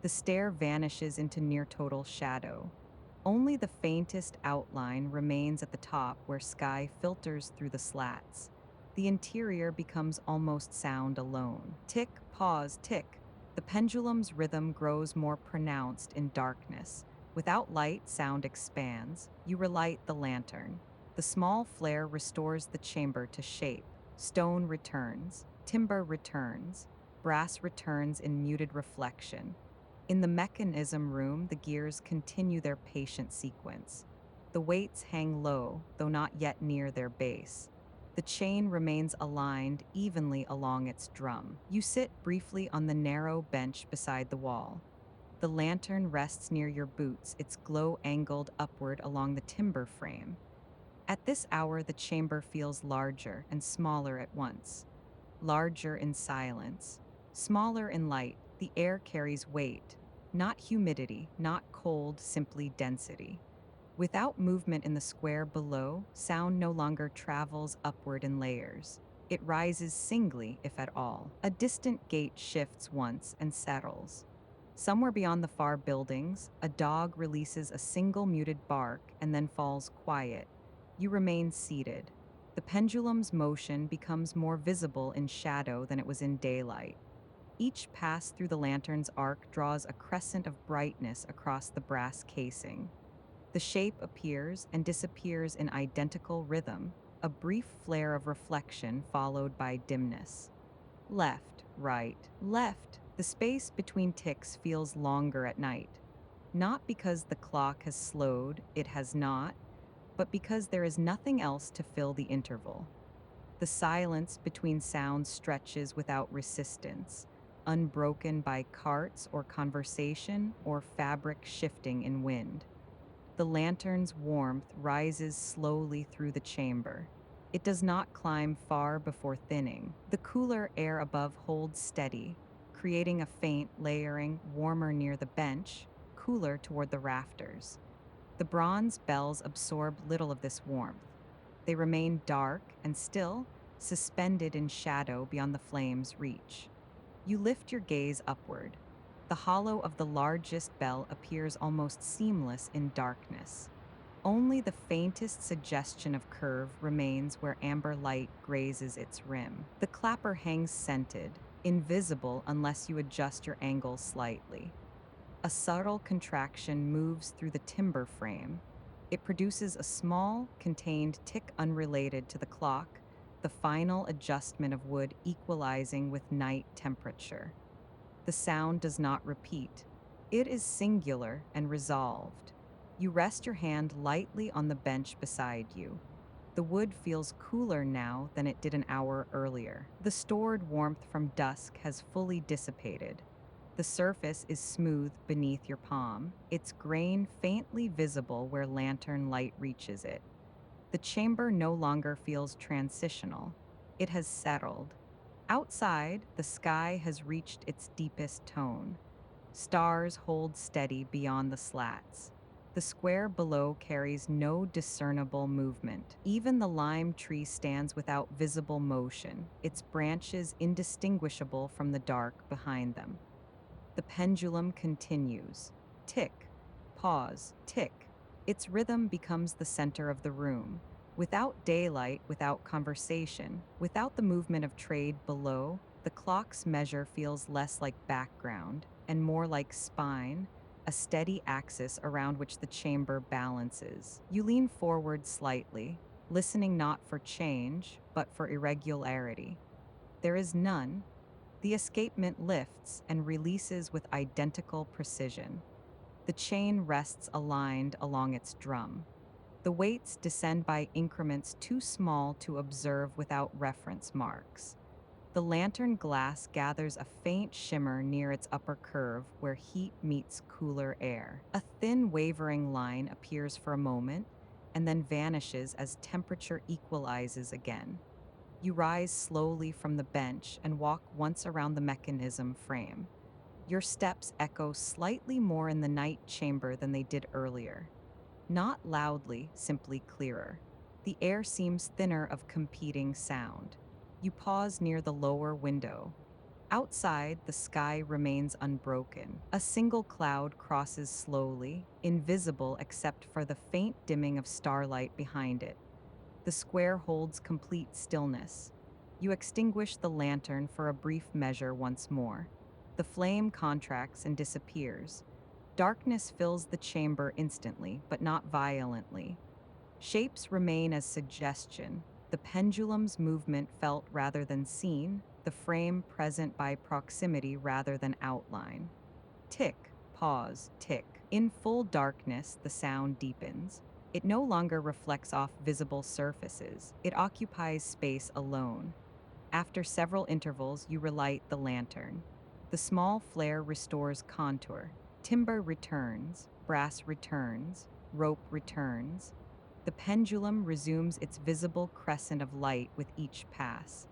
The stair vanishes into near total shadow. Only the faintest outline remains at the top where sky filters through the slats. The interior becomes almost sound alone. Tick, pause, tick. The pendulum's rhythm grows more pronounced in darkness. Without light, sound expands. You relight the lantern. The small flare restores the chamber to shape. Stone returns. Timber returns. Brass returns in muted reflection. In the mechanism room, the gears continue their patient sequence. The weights hang low, though not yet near their base. The chain remains aligned evenly along its drum. You sit briefly on the narrow bench beside the wall. The lantern rests near your boots, its glow angled upward along the timber frame. At this hour, the chamber feels larger and smaller at once. Larger in silence, smaller in light, The air carries weight, not humidity, not cold, simply density. Without movement in the square below, sound no longer travels upward in layers. It rises singly, if at all. A distant gate shifts once and settles. Somewhere beyond the far buildings, a dog releases a single muted bark and then falls quiet. You remain seated. The pendulum's motion becomes more visible in shadow than it was in daylight. Each pass through the lantern's arc draws a crescent of brightness across the brass casing. The shape appears and disappears in identical rhythm, a brief flare of reflection followed by dimness. Left, right, left. The space between ticks feels longer at night. Not because the clock has slowed, it has not, but because there is nothing else to fill the interval. The silence between sounds stretches without resistance, unbroken by carts or conversation or fabric shifting in wind. The lantern's warmth rises slowly through the chamber. It does not climb far before thinning. The cooler air above holds steady, creating a faint layering, warmer near the bench, cooler toward the rafters. The bronze bells absorb little of this warmth. They remain dark and still, suspended in shadow beyond the flame's reach. You lift your gaze upward. The hollow of the largest bell appears almost seamless in darkness. Only the faintest suggestion of curve remains where amber light grazes its rim. The clapper hangs scented, invisible unless you adjust your angle slightly. A subtle contraction moves through the timber frame. It produces a small, contained tick unrelated to the clock, the final adjustment of wood equalizing with night temperature. The sound does not repeat. It is singular and resolved. You rest your hand lightly on the bench beside you. The wood feels cooler now than it did an hour earlier. The stored warmth from dusk has fully dissipated. The surface is smooth beneath your palm, its grain faintly visible where lantern light reaches it. The chamber no longer feels transitional. It has settled. Outside, the sky has reached its deepest tone. Stars hold steady beyond the slats. The square below carries no discernible movement. Even the lime tree stands without visible motion, its branches indistinguishable from the dark behind them. The pendulum continues. Tick, pause, tick. Its rhythm becomes the center of the room. Without daylight, without conversation, without the movement of trade below, the clock's measure feels less like background and more like spine, a steady axis around which the chamber balances. You lean forward slightly, listening not for change, but for irregularity. There is none. The escapement lifts and releases with identical precision. The chain rests aligned along its drum. The weights descend by increments too small to observe without reference marks. The lantern glass gathers a faint shimmer near its upper curve where heat meets cooler air. A thin wavering line appears for a moment and then vanishes as temperature equalizes again. You rise slowly from the bench and walk once around the mechanism frame. Your steps echo slightly more in the night chamber than they did earlier. Not loudly, simply clearer. The air seems thinner of competing sound. You pause near the lower window. Outside, the sky remains unbroken. A single cloud crosses slowly, invisible except for the faint dimming of starlight behind it. The square holds complete stillness. You extinguish the lantern for a brief measure once more. The flame contracts and disappears. Darkness fills the chamber instantly, but not violently. Shapes remain as suggestion, the pendulum's movement felt rather than seen, the frame present by proximity rather than outline. Tick, pause, tick. In full darkness, the sound deepens. It no longer reflects off visible surfaces. It occupies space alone. After several intervals, you relight the lantern. The small flare restores contour. Timber returns, brass returns, rope returns. The pendulum resumes its visible crescent of light with each pass.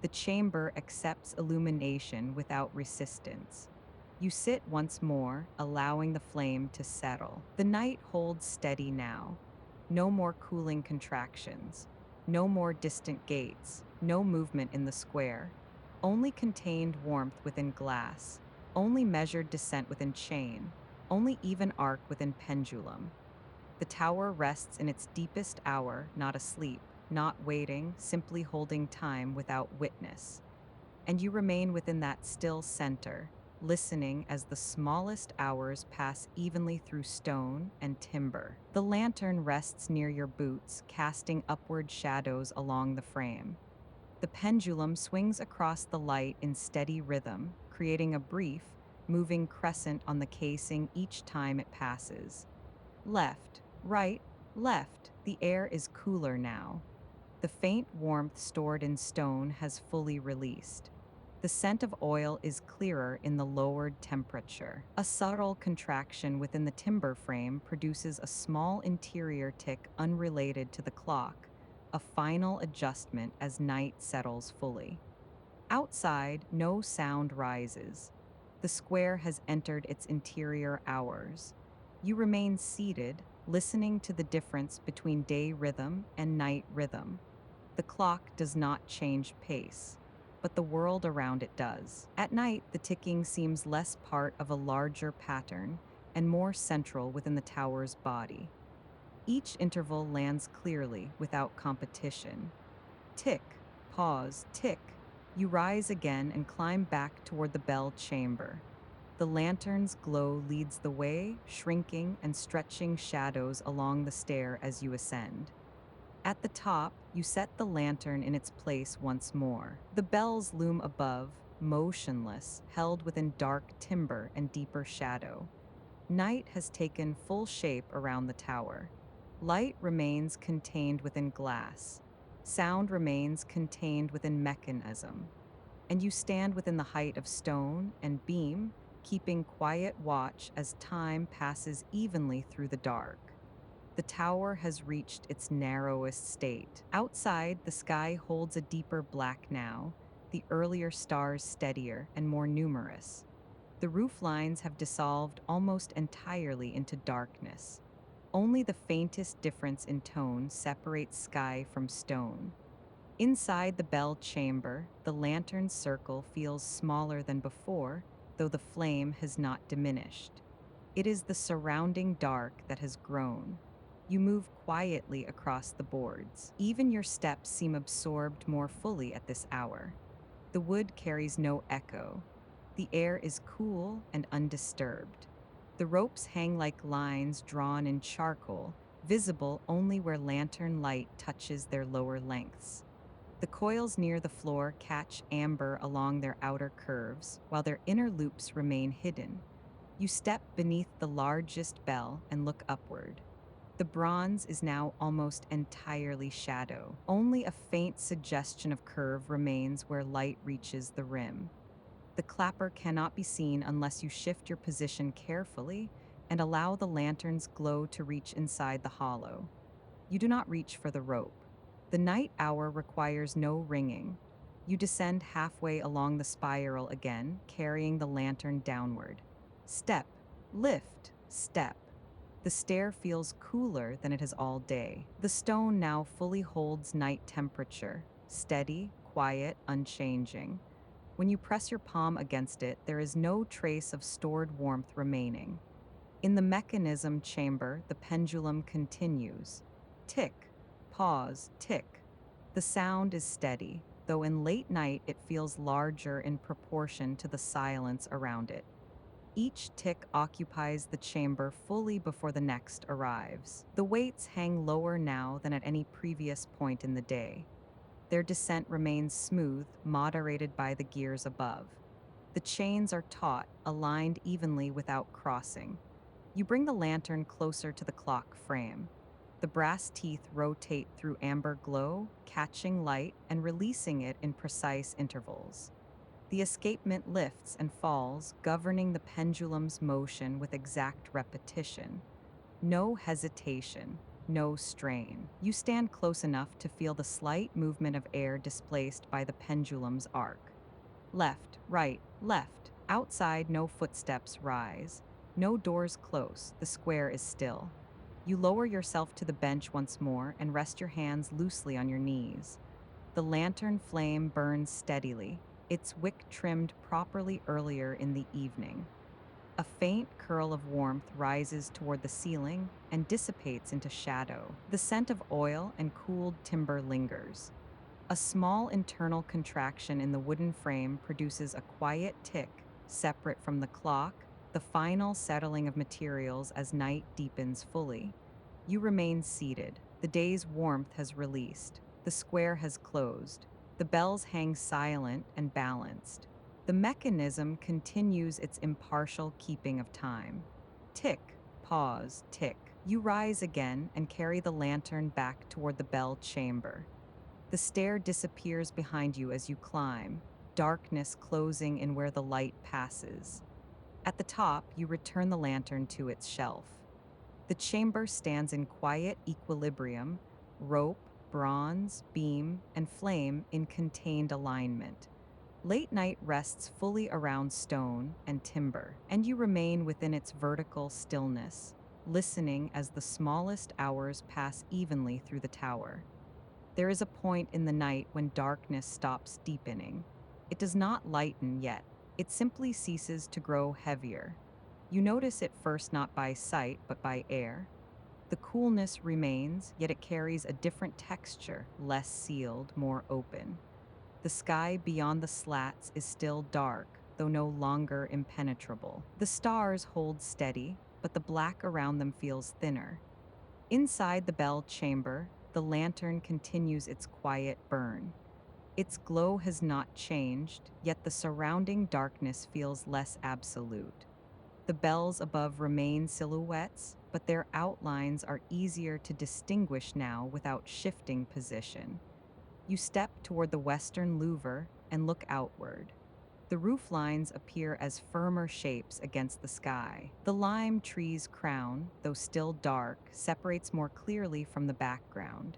The chamber accepts illumination without resistance. You sit once more, allowing the flame to settle. The night holds steady now. No more cooling contractions. No more distant gates. No movement in the square. Only contained warmth within glass. Only measured descent within chain. Only even arc within pendulum. The tower rests in its deepest hour, not asleep, not waiting, simply holding time without witness. And you remain within that still center, listening as the smallest hours pass evenly through stone and timber. The lantern rests near your boots, casting upward shadows along the frame. The pendulum swings across the light in steady rhythm, creating a brief, moving crescent on the casing each time it passes. Left, right, left. The air is cooler now. The faint warmth stored in stone has fully released. The scent of oil is clearer in the lowered temperature. A subtle contraction within the timber frame produces a small interior tick unrelated to the clock, a final adjustment as night settles fully. Outside, no sound rises. The square has entered its interior hours. You remain seated, listening to the difference between day rhythm and night rhythm. The clock does not change pace, but the world around it does. At night, the ticking seems less part of a larger pattern and more central within the tower's body. Each interval lands clearly, without competition. Tick, pause, tick. You rise again and climb back toward the bell chamber. The lantern's glow leads the way, shrinking and stretching shadows along the stair as you ascend. At the top, you set the lantern in its place once more. The bells loom above, motionless, held within dark timber and deeper shadow. Night has taken full shape around the tower. Light remains contained within glass. Sound remains contained within mechanism. And you stand within the height of stone and beam, keeping quiet watch as time passes evenly through the dark. The tower has reached its narrowest state. Outside, the sky holds a deeper black now, the earlier stars steadier and more numerous. The roof lines have dissolved almost entirely into darkness. Only the faintest difference in tone separates sky from stone. Inside the bell chamber, the lantern's circle feels smaller than before, though the flame has not diminished. It is the surrounding dark that has grown. You move quietly across the boards. Even your steps seem absorbed more fully at this hour. The wood carries no echo. The air is cool and undisturbed. The ropes hang like lines drawn in charcoal, visible only where lantern light touches their lower lengths. The coils near the floor catch amber along their outer curves, while their inner loops remain hidden. You step beneath the largest bell and look upward. The bronze is now almost entirely shadow. Only a faint suggestion of curve remains where light reaches the rim. The clapper cannot be seen unless you shift your position carefully and allow the lantern's glow to reach inside the hollow. You do not reach for the rope. The night hour requires no ringing. You descend halfway along the spiral again, carrying the lantern downward. Step, lift, step. The stair feels cooler than it has all day. The stone now fully holds night temperature, steady, quiet, unchanging. When you press your palm against it, there is no trace of stored warmth remaining. In the mechanism chamber, the pendulum continues. Tick, pause, tick. The sound is steady, though in late night it feels larger in proportion to the silence around it. Each tick occupies the chamber fully before the next arrives. The weights hang lower now than at any previous point in the day. Their descent remains smooth, moderated by the gears above. The chains are taut, aligned evenly without crossing. You bring the lantern closer to the clock frame. The brass teeth rotate through amber glow, catching light and releasing it in precise intervals. The escapement lifts and falls, governing the pendulum's motion with exact repetition. No hesitation, no strain. You stand close enough to feel the slight movement of air displaced by the pendulum's arc. Left, right, left. Outside, no footsteps rise. No doors close. The square is still. You lower yourself to the bench once more and rest your hands loosely on your knees. The lantern flame burns steadily, its wick trimmed properly earlier in the evening. A faint curl of warmth rises toward the ceiling and dissipates into shadow. The scent of oil and cooled timber lingers. A small internal contraction in the wooden frame produces a quiet tick, separate from the clock, the final settling of materials as night deepens fully. You remain seated. The day's warmth has released. The square has closed. The bells hang silent and balanced. The mechanism continues its impartial keeping of time. Tick, pause, tick. You rise again and carry the lantern back toward the bell chamber. The stair disappears behind you as you climb, darkness closing in where the light passes. At the top, you return the lantern to its shelf. The chamber stands in quiet equilibrium, rope, bronze, beam, and flame in contained alignment. Late night rests fully around stone and timber, and you remain within its vertical stillness, listening as the smallest hours pass evenly through the tower. There is a point in the night when darkness stops deepening. It does not lighten yet, it simply ceases to grow heavier. You notice it first not by sight, but by air. The coolness remains, yet it carries a different texture, less sealed, more open. The sky beyond the slats is still dark, though no longer impenetrable. The stars hold steady, but the black around them feels thinner. Inside the bell chamber, the lantern continues its quiet burn. Its glow has not changed, yet the surrounding darkness feels less absolute. The bells above remain silhouettes, but their outlines are easier to distinguish now without shifting position. You step toward the western louver and look outward. The roof lines appear as firmer shapes against the sky. The lime tree's crown, though still dark, separates more clearly from the background.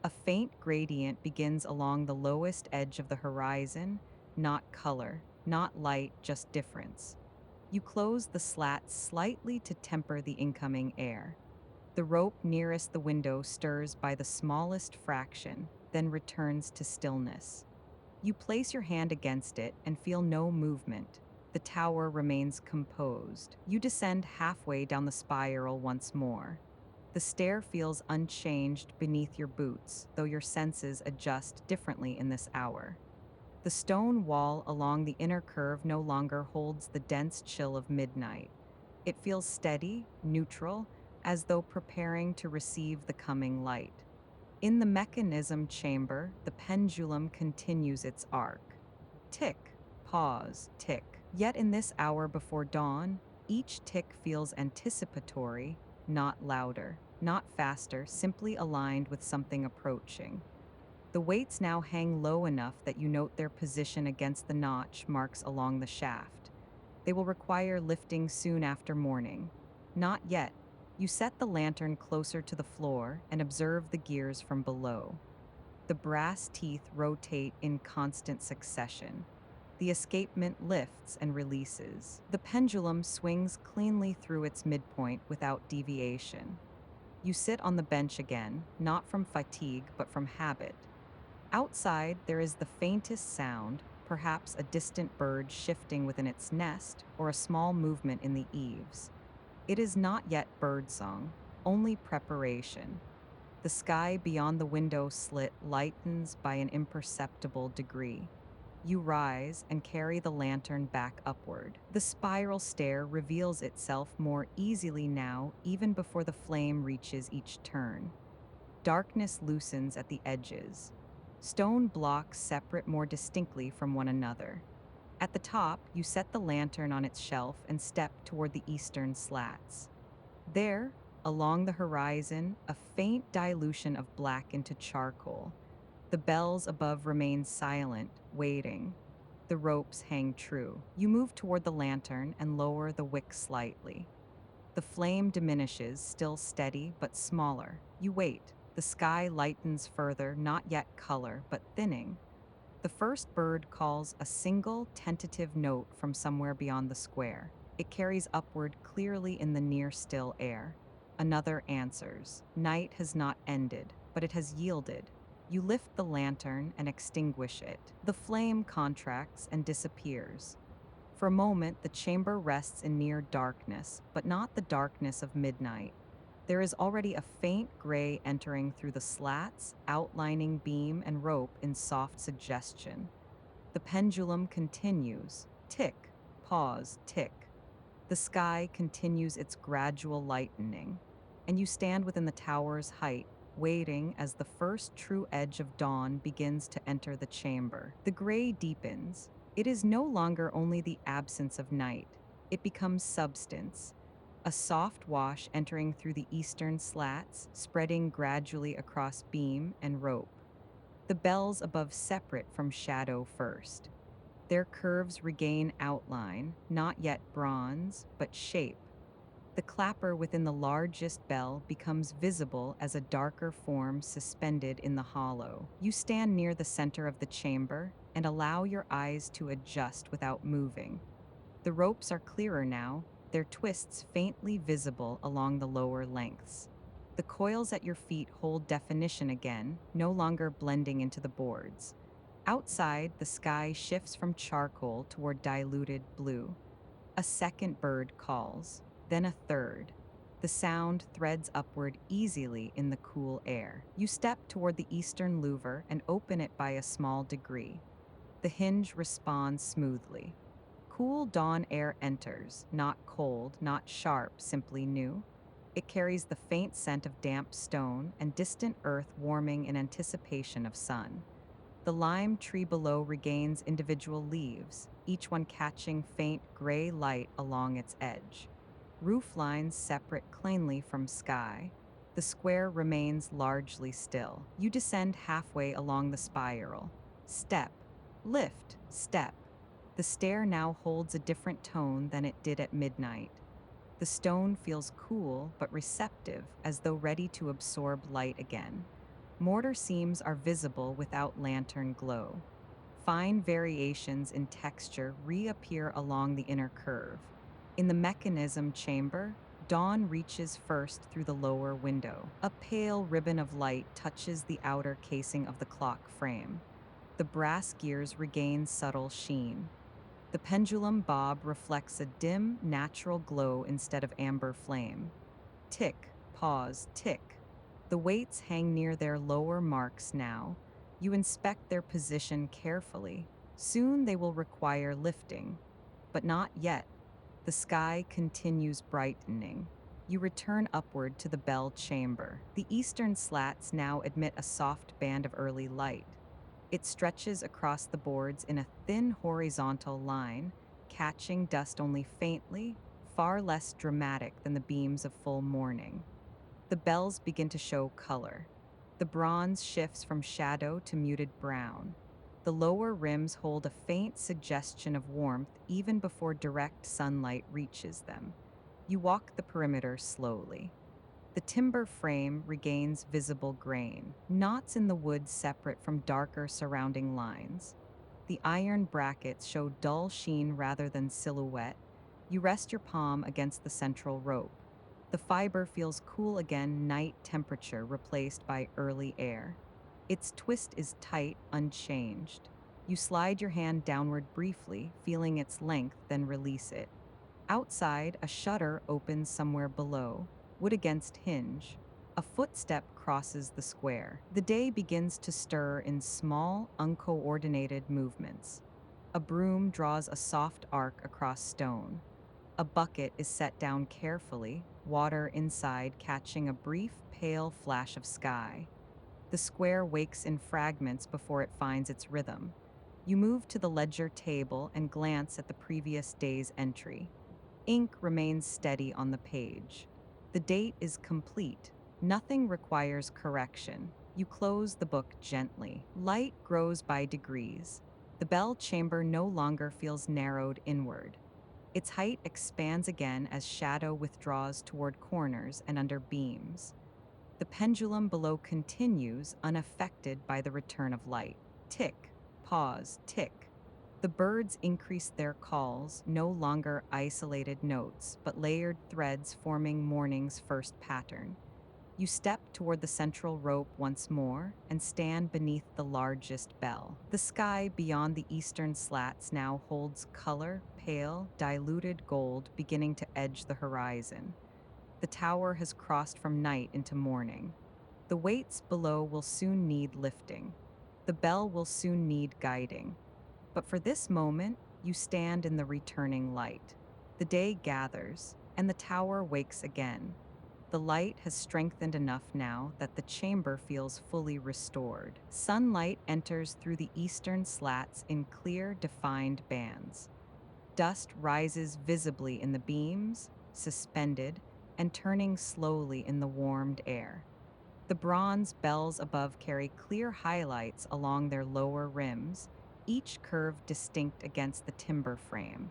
A faint gradient begins along the lowest edge of the horizon, not color, not light, just difference. You close the slats slightly to temper the incoming air. The rope nearest the window stirs by the smallest fraction, then returns to stillness. You place your hand against it and feel no movement. The tower remains composed. You descend halfway down the spiral once more. The stair feels unchanged beneath your boots, though your senses adjust differently in this hour. The stone wall along the inner curve no longer holds the dense chill of midnight. It feels steady, neutral, as though preparing to receive the coming light. In the mechanism chamber, the pendulum continues its arc. Tick, pause, tick. Yet in this hour before dawn, each tick feels anticipatory, not louder, not faster, simply aligned with something approaching. The weights now hang low enough that you note their position against the notch marks along the shaft. They will require lifting soon after morning. Not yet. You set the lantern closer to the floor and observe the gears from below. The brass teeth rotate in constant succession. The escapement lifts and releases. The pendulum swings cleanly through its midpoint without deviation. You sit on the bench again, not from fatigue but from habit. Outside, there is the faintest sound, perhaps a distant bird shifting within its nest or a small movement in the eaves. It is not yet birdsong, only preparation. The sky beyond the window slit lightens by an imperceptible degree. You rise and carry the lantern back upward. The spiral stair reveals itself more easily now, even before the flame reaches each turn. Darkness loosens at the edges. Stone blocks separate more distinctly from one another. At the top, you set the lantern on its shelf and step toward the eastern slats. There, along the horizon, a faint dilution of black into charcoal. The bells above remain silent, waiting. The ropes hang true. You move toward the lantern and lower the wick slightly. The flame diminishes, still steady but smaller. You wait. The sky lightens further, not yet color, but thinning. The first bird calls a single, tentative note from somewhere beyond the square. It carries upward clearly in the near still air. Another answers. Night has not ended, but it has yielded. You lift the lantern and extinguish it. The flame contracts and disappears. For a moment, the chamber rests in near darkness, but not the darkness of midnight. There is already a faint gray entering through the slats, outlining beam and rope in soft suggestion. The pendulum continues. Tick, pause, tick. The sky continues its gradual lightening, and you stand within the tower's height, waiting as the first true edge of dawn begins to enter the chamber. The gray deepens. It is no longer only the absence of night, it becomes substance. A soft wash entering through the eastern slats, spreading gradually across beam and rope. The bells above separate from shadow first. Their curves regain outline, not yet bronze, but shape. The clapper within the largest bell becomes visible as a darker form suspended in the hollow. You stand near the center of the chamber and allow your eyes to adjust without moving. The ropes are clearer now, their twists faintly visible along the lower lengths. The coils at your feet hold definition again, no longer blending into the boards. Outside, the sky shifts from charcoal toward diluted blue. A second bird calls, then a third. The sound threads upward easily in the cool air. You step toward the eastern louver and open it by a small degree. The hinge responds smoothly. Cool dawn air enters, not cold, not sharp, simply new. It carries the faint scent of damp stone and distant earth warming in anticipation of sun. The lime tree below regains individual leaves, each one catching faint gray light along its edge. Roof lines separate cleanly from sky. The square remains largely still. You descend halfway along the spiral. Step, lift, step. The stair now holds a different tone than it did at midnight. The stone feels cool but receptive, as though ready to absorb light again. Mortar seams are visible without lantern glow. Fine variations in texture reappear along the inner curve. In the mechanism chamber, dawn reaches first through the lower window. A pale ribbon of light touches the outer casing of the clock frame. The brass gears regain subtle sheen. The pendulum bob reflects a dim, natural glow instead of amber flame. Tick, pause, tick. The weights hang near their lower marks now. You inspect their position carefully. Soon they will require lifting. But not yet. The sky continues brightening. You return upward to the bell chamber. The eastern slats now admit a soft band of early light. It stretches across the boards in a thin horizontal line, catching dust only faintly, far less dramatic than the beams of full morning. The bells begin to show color. The bronze shifts from shadow to muted brown. The lower rims hold a faint suggestion of warmth even before direct sunlight reaches them. You walk the perimeter slowly. The timber frame regains visible grain, knots in the wood separate from darker surrounding lines. The iron brackets show dull sheen rather than silhouette. You rest your palm against the central rope. The fiber feels cool again, night temperature replaced by early air. Its twist is tight, unchanged. You slide your hand downward briefly, feeling its length, then release it. Outside, a shutter opens somewhere below, wood against hinge. A footstep crosses the square. The day begins to stir in small, uncoordinated movements. A broom draws a soft arc across stone. A bucket is set down carefully, water inside catching a brief, pale flash of sky. The square wakes in fragments before it finds its rhythm. You move to the ledger table and glance at the previous day's entry. Ink remains steady on the page. The date is complete. Nothing requires correction. You close the book gently. Light grows by degrees. The bell chamber no longer feels narrowed inward. Its height expands again as shadow withdraws toward corners and under beams. The pendulum below continues unaffected by the return of light. Tick, pause, tick. The birds increase their calls, no longer isolated notes, but layered threads forming morning's first pattern. You step toward the central rope once more and stand beneath the largest bell. The sky beyond the eastern slats now holds color, pale, diluted gold beginning to edge the horizon. The tower has crossed from night into morning. The weights below will soon need lifting. The bell will soon need guiding. But for this moment, you stand in the returning light. The day gathers, and the tower wakes again. The light has strengthened enough now that the chamber feels fully restored. Sunlight enters through the eastern slats in clear, defined bands. Dust rises visibly in the beams, suspended, and turning slowly in the warmed air. The bronze bells above carry clear highlights along their lower rims, each curve distinct against the timber frame.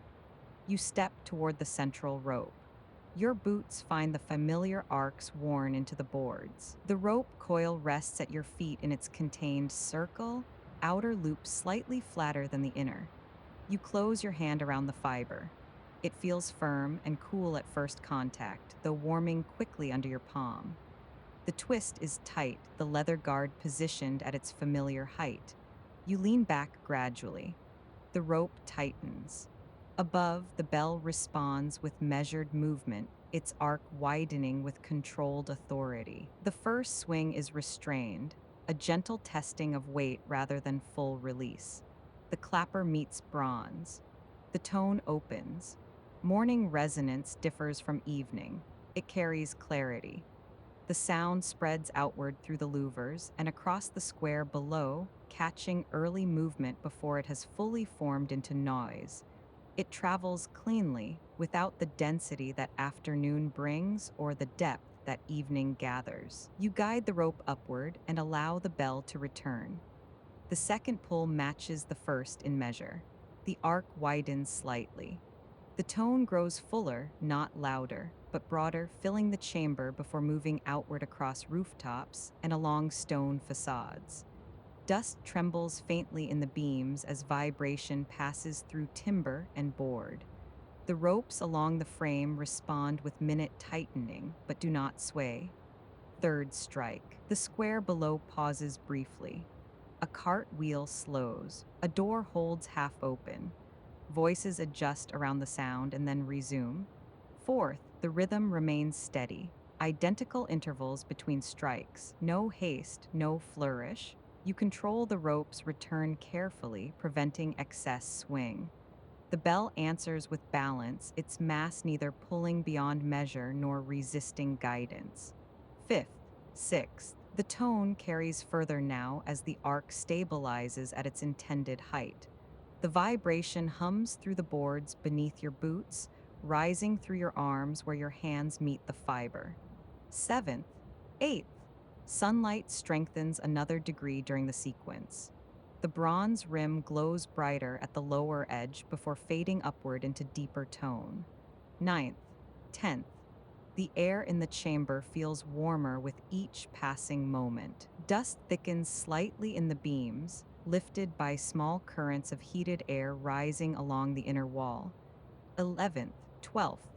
You step toward the central rope. Your boots find the familiar arcs worn into the boards. The rope coil rests at your feet in its contained circle, outer loop slightly flatter than the inner. You close your hand around the fiber. It feels firm and cool at first contact, though warming quickly under your palm. The twist is tight, the leather guard positioned at its familiar height. You lean back gradually. The rope tightens. Above, the bell responds with measured movement, its arc widening with controlled authority. The first swing is restrained, a gentle testing of weight rather than full release. The clapper meets bronze. The tone opens. Morning resonance differs from evening. It carries clarity. The sound spreads outward through the louvers and across the square below, catching early movement before it has fully formed into noise. It travels cleanly, without the density that afternoon brings or the depth that evening gathers. You guide the rope upward and allow the bell to return. The second pull matches the first in measure. The arc widens slightly. The tone grows fuller, not louder, but broader, filling the chamber before moving outward across rooftops and along stone facades. Dust trembles faintly in the beams as vibration passes through timber and board. The ropes along the frame respond with minute tightening, but do not sway. Third strike. The square below pauses briefly. A cart wheel slows. A door holds half open. Voices adjust around the sound and then resume. Fourth, the rhythm remains steady. Identical intervals between strikes. No haste, no flourish. You control the rope's return carefully, preventing excess swing. The bell answers with balance, its mass neither pulling beyond measure nor resisting guidance. Fifth, sixth, the tone carries further now as the arc stabilizes at its intended height. The vibration hums through the boards beneath your boots, rising through your arms where your hands meet the fiber. Seventh, eighth, sunlight strengthens another degree during the sequence. The bronze rim glows brighter at the lower edge before fading upward into deeper tone. Ninth, 10th, the air in the chamber feels warmer with each passing moment. Dust thickens slightly in the beams, lifted by small currents of heated air rising along the inner wall. 11th, 12th,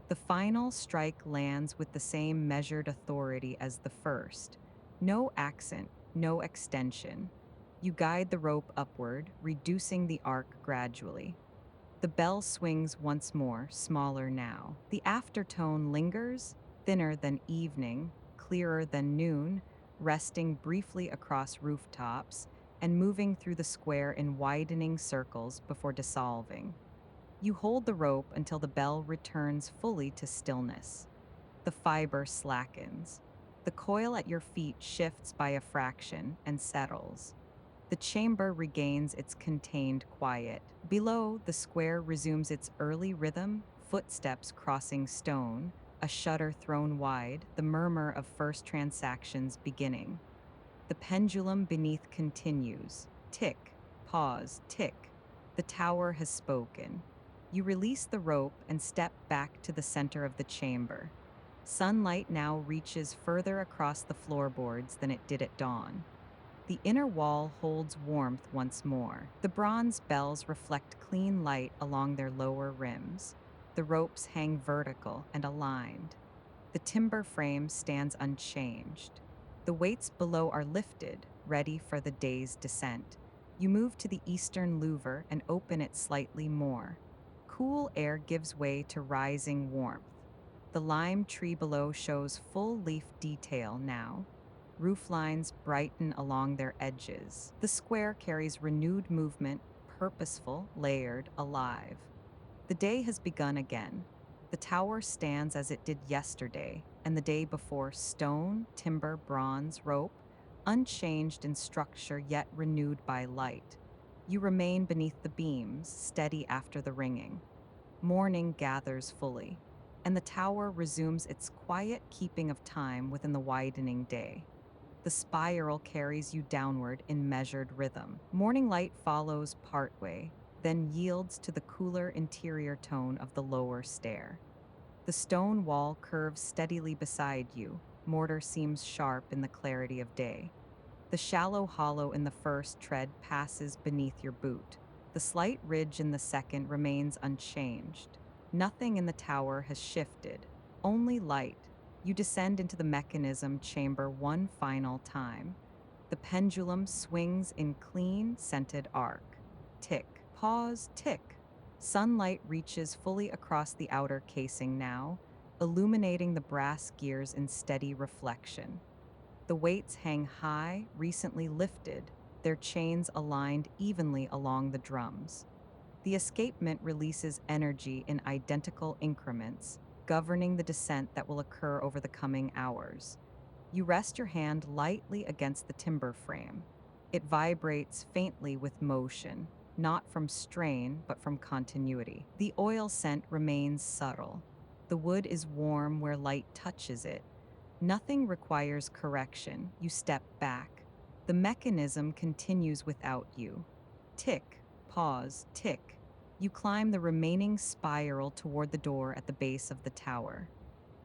the final strike lands with the same measured authority as the first. No accent, no extension. You guide the rope upward, reducing the arc gradually. The bell swings once more, smaller now. The aftertone lingers, thinner than evening, clearer than noon, resting briefly across rooftops and moving through the square in widening circles before dissolving. You hold the rope until the bell returns fully to stillness. The fiber slackens. The coil at your feet shifts by a fraction and settles. The chamber regains its contained quiet. Below, the square resumes its early rhythm, footsteps crossing stone, a shutter thrown wide, the murmur of first transactions beginning. The pendulum beneath continues. Tick, pause, tick. The tower has spoken. You release the rope and step back to the center of the chamber. Sunlight now reaches further across the floorboards than it did at dawn. The inner wall holds warmth once more. The bronze bells reflect clean light along their lower rims. The ropes hang vertical and aligned. The timber frame stands unchanged. The weights below are lifted, ready for the day's descent. You move to the eastern louver and open it slightly more. Cool air gives way to rising warmth. The lime tree below shows full leaf detail now. Roof lines brighten along their edges. The square carries renewed movement, purposeful, layered, alive. The day has begun again. The tower stands as it did yesterday, and the day before stone, timber, bronze, rope, unchanged in structure yet renewed by light. You remain beneath the beams, steady after the ringing. Morning gathers fully, and the tower resumes its quiet keeping of time within the widening day. The spiral carries you downward in measured rhythm. Morning light follows partway, then yields to the cooler interior tone of the lower stair. The stone wall curves steadily beside you. Mortar seems sharp in the clarity of day. The shallow hollow in the first tread passes beneath your boot. The slight ridge in the second remains unchanged. Nothing in the tower has shifted, only light. You descend into the mechanism chamber one final time. The pendulum swings in clean, scented arc. Tick, pause, tick. Sunlight reaches fully across the outer casing now, illuminating the brass gears in steady reflection. The weights hang high, recently lifted, their chains aligned evenly along the drums. The escapement releases energy in identical increments, governing the descent that will occur over the coming hours. You rest your hand lightly against the timber frame. It vibrates faintly with motion, not from strain, but from continuity. The oil scent remains subtle. The wood is warm where light touches it. Nothing requires correction. You step back. The mechanism continues without you. Tick, pause, tick. You climb the remaining spiral toward the door at the base of the tower.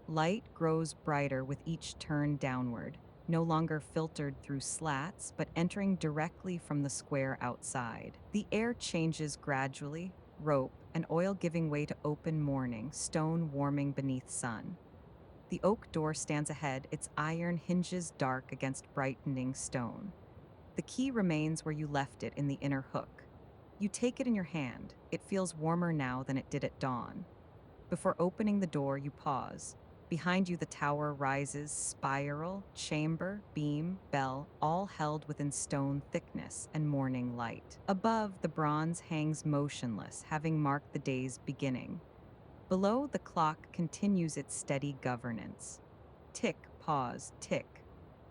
Light grows brighter with each turn downward, no longer filtered through slats, but entering directly from the square outside. The air changes gradually, rope and oil giving way to open morning, stone warming beneath sun. The oak door stands ahead, its iron hinges dark against brightening stone. The key remains where you left it in the inner hook. You take it in your hand. It feels warmer now than it did at dawn. Before opening the door, you pause. Behind you, the tower rises, spiral, chamber, beam, bell, all held within stone thickness and morning light. Above, the bronze hangs motionless, having marked the day's beginning. Below, the clock continues its steady governance. Tick, pause, tick.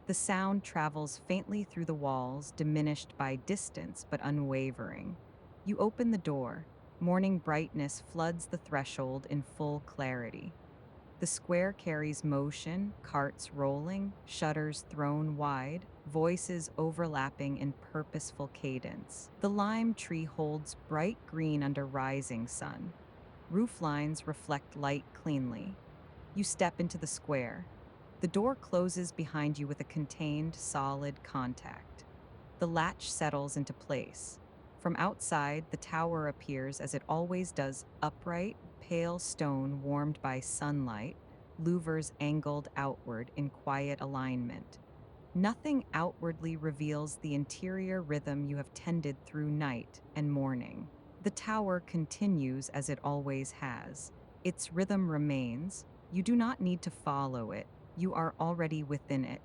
The sound travels faintly through the walls, diminished by distance but unwavering. You open the door. Morning brightness floods the threshold in full clarity. The square carries motion, carts rolling, shutters thrown wide, voices overlapping in purposeful cadence. The lime tree holds bright green under rising sun. Roof lines reflect light cleanly. You step into the square. The door closes behind you with a contained, solid contact. The latch settles into place. From outside, the tower appears as it always does, upright, pale stone warmed by sunlight, louvers angled outward in quiet alignment. Nothing outwardly reveals the interior rhythm you have tended through night and morning. The tower continues as it always has. Its rhythm remains. You do not need to follow it. You are already within it.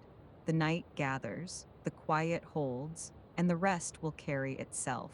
The night gathers, the quiet holds, and the rest will carry itself.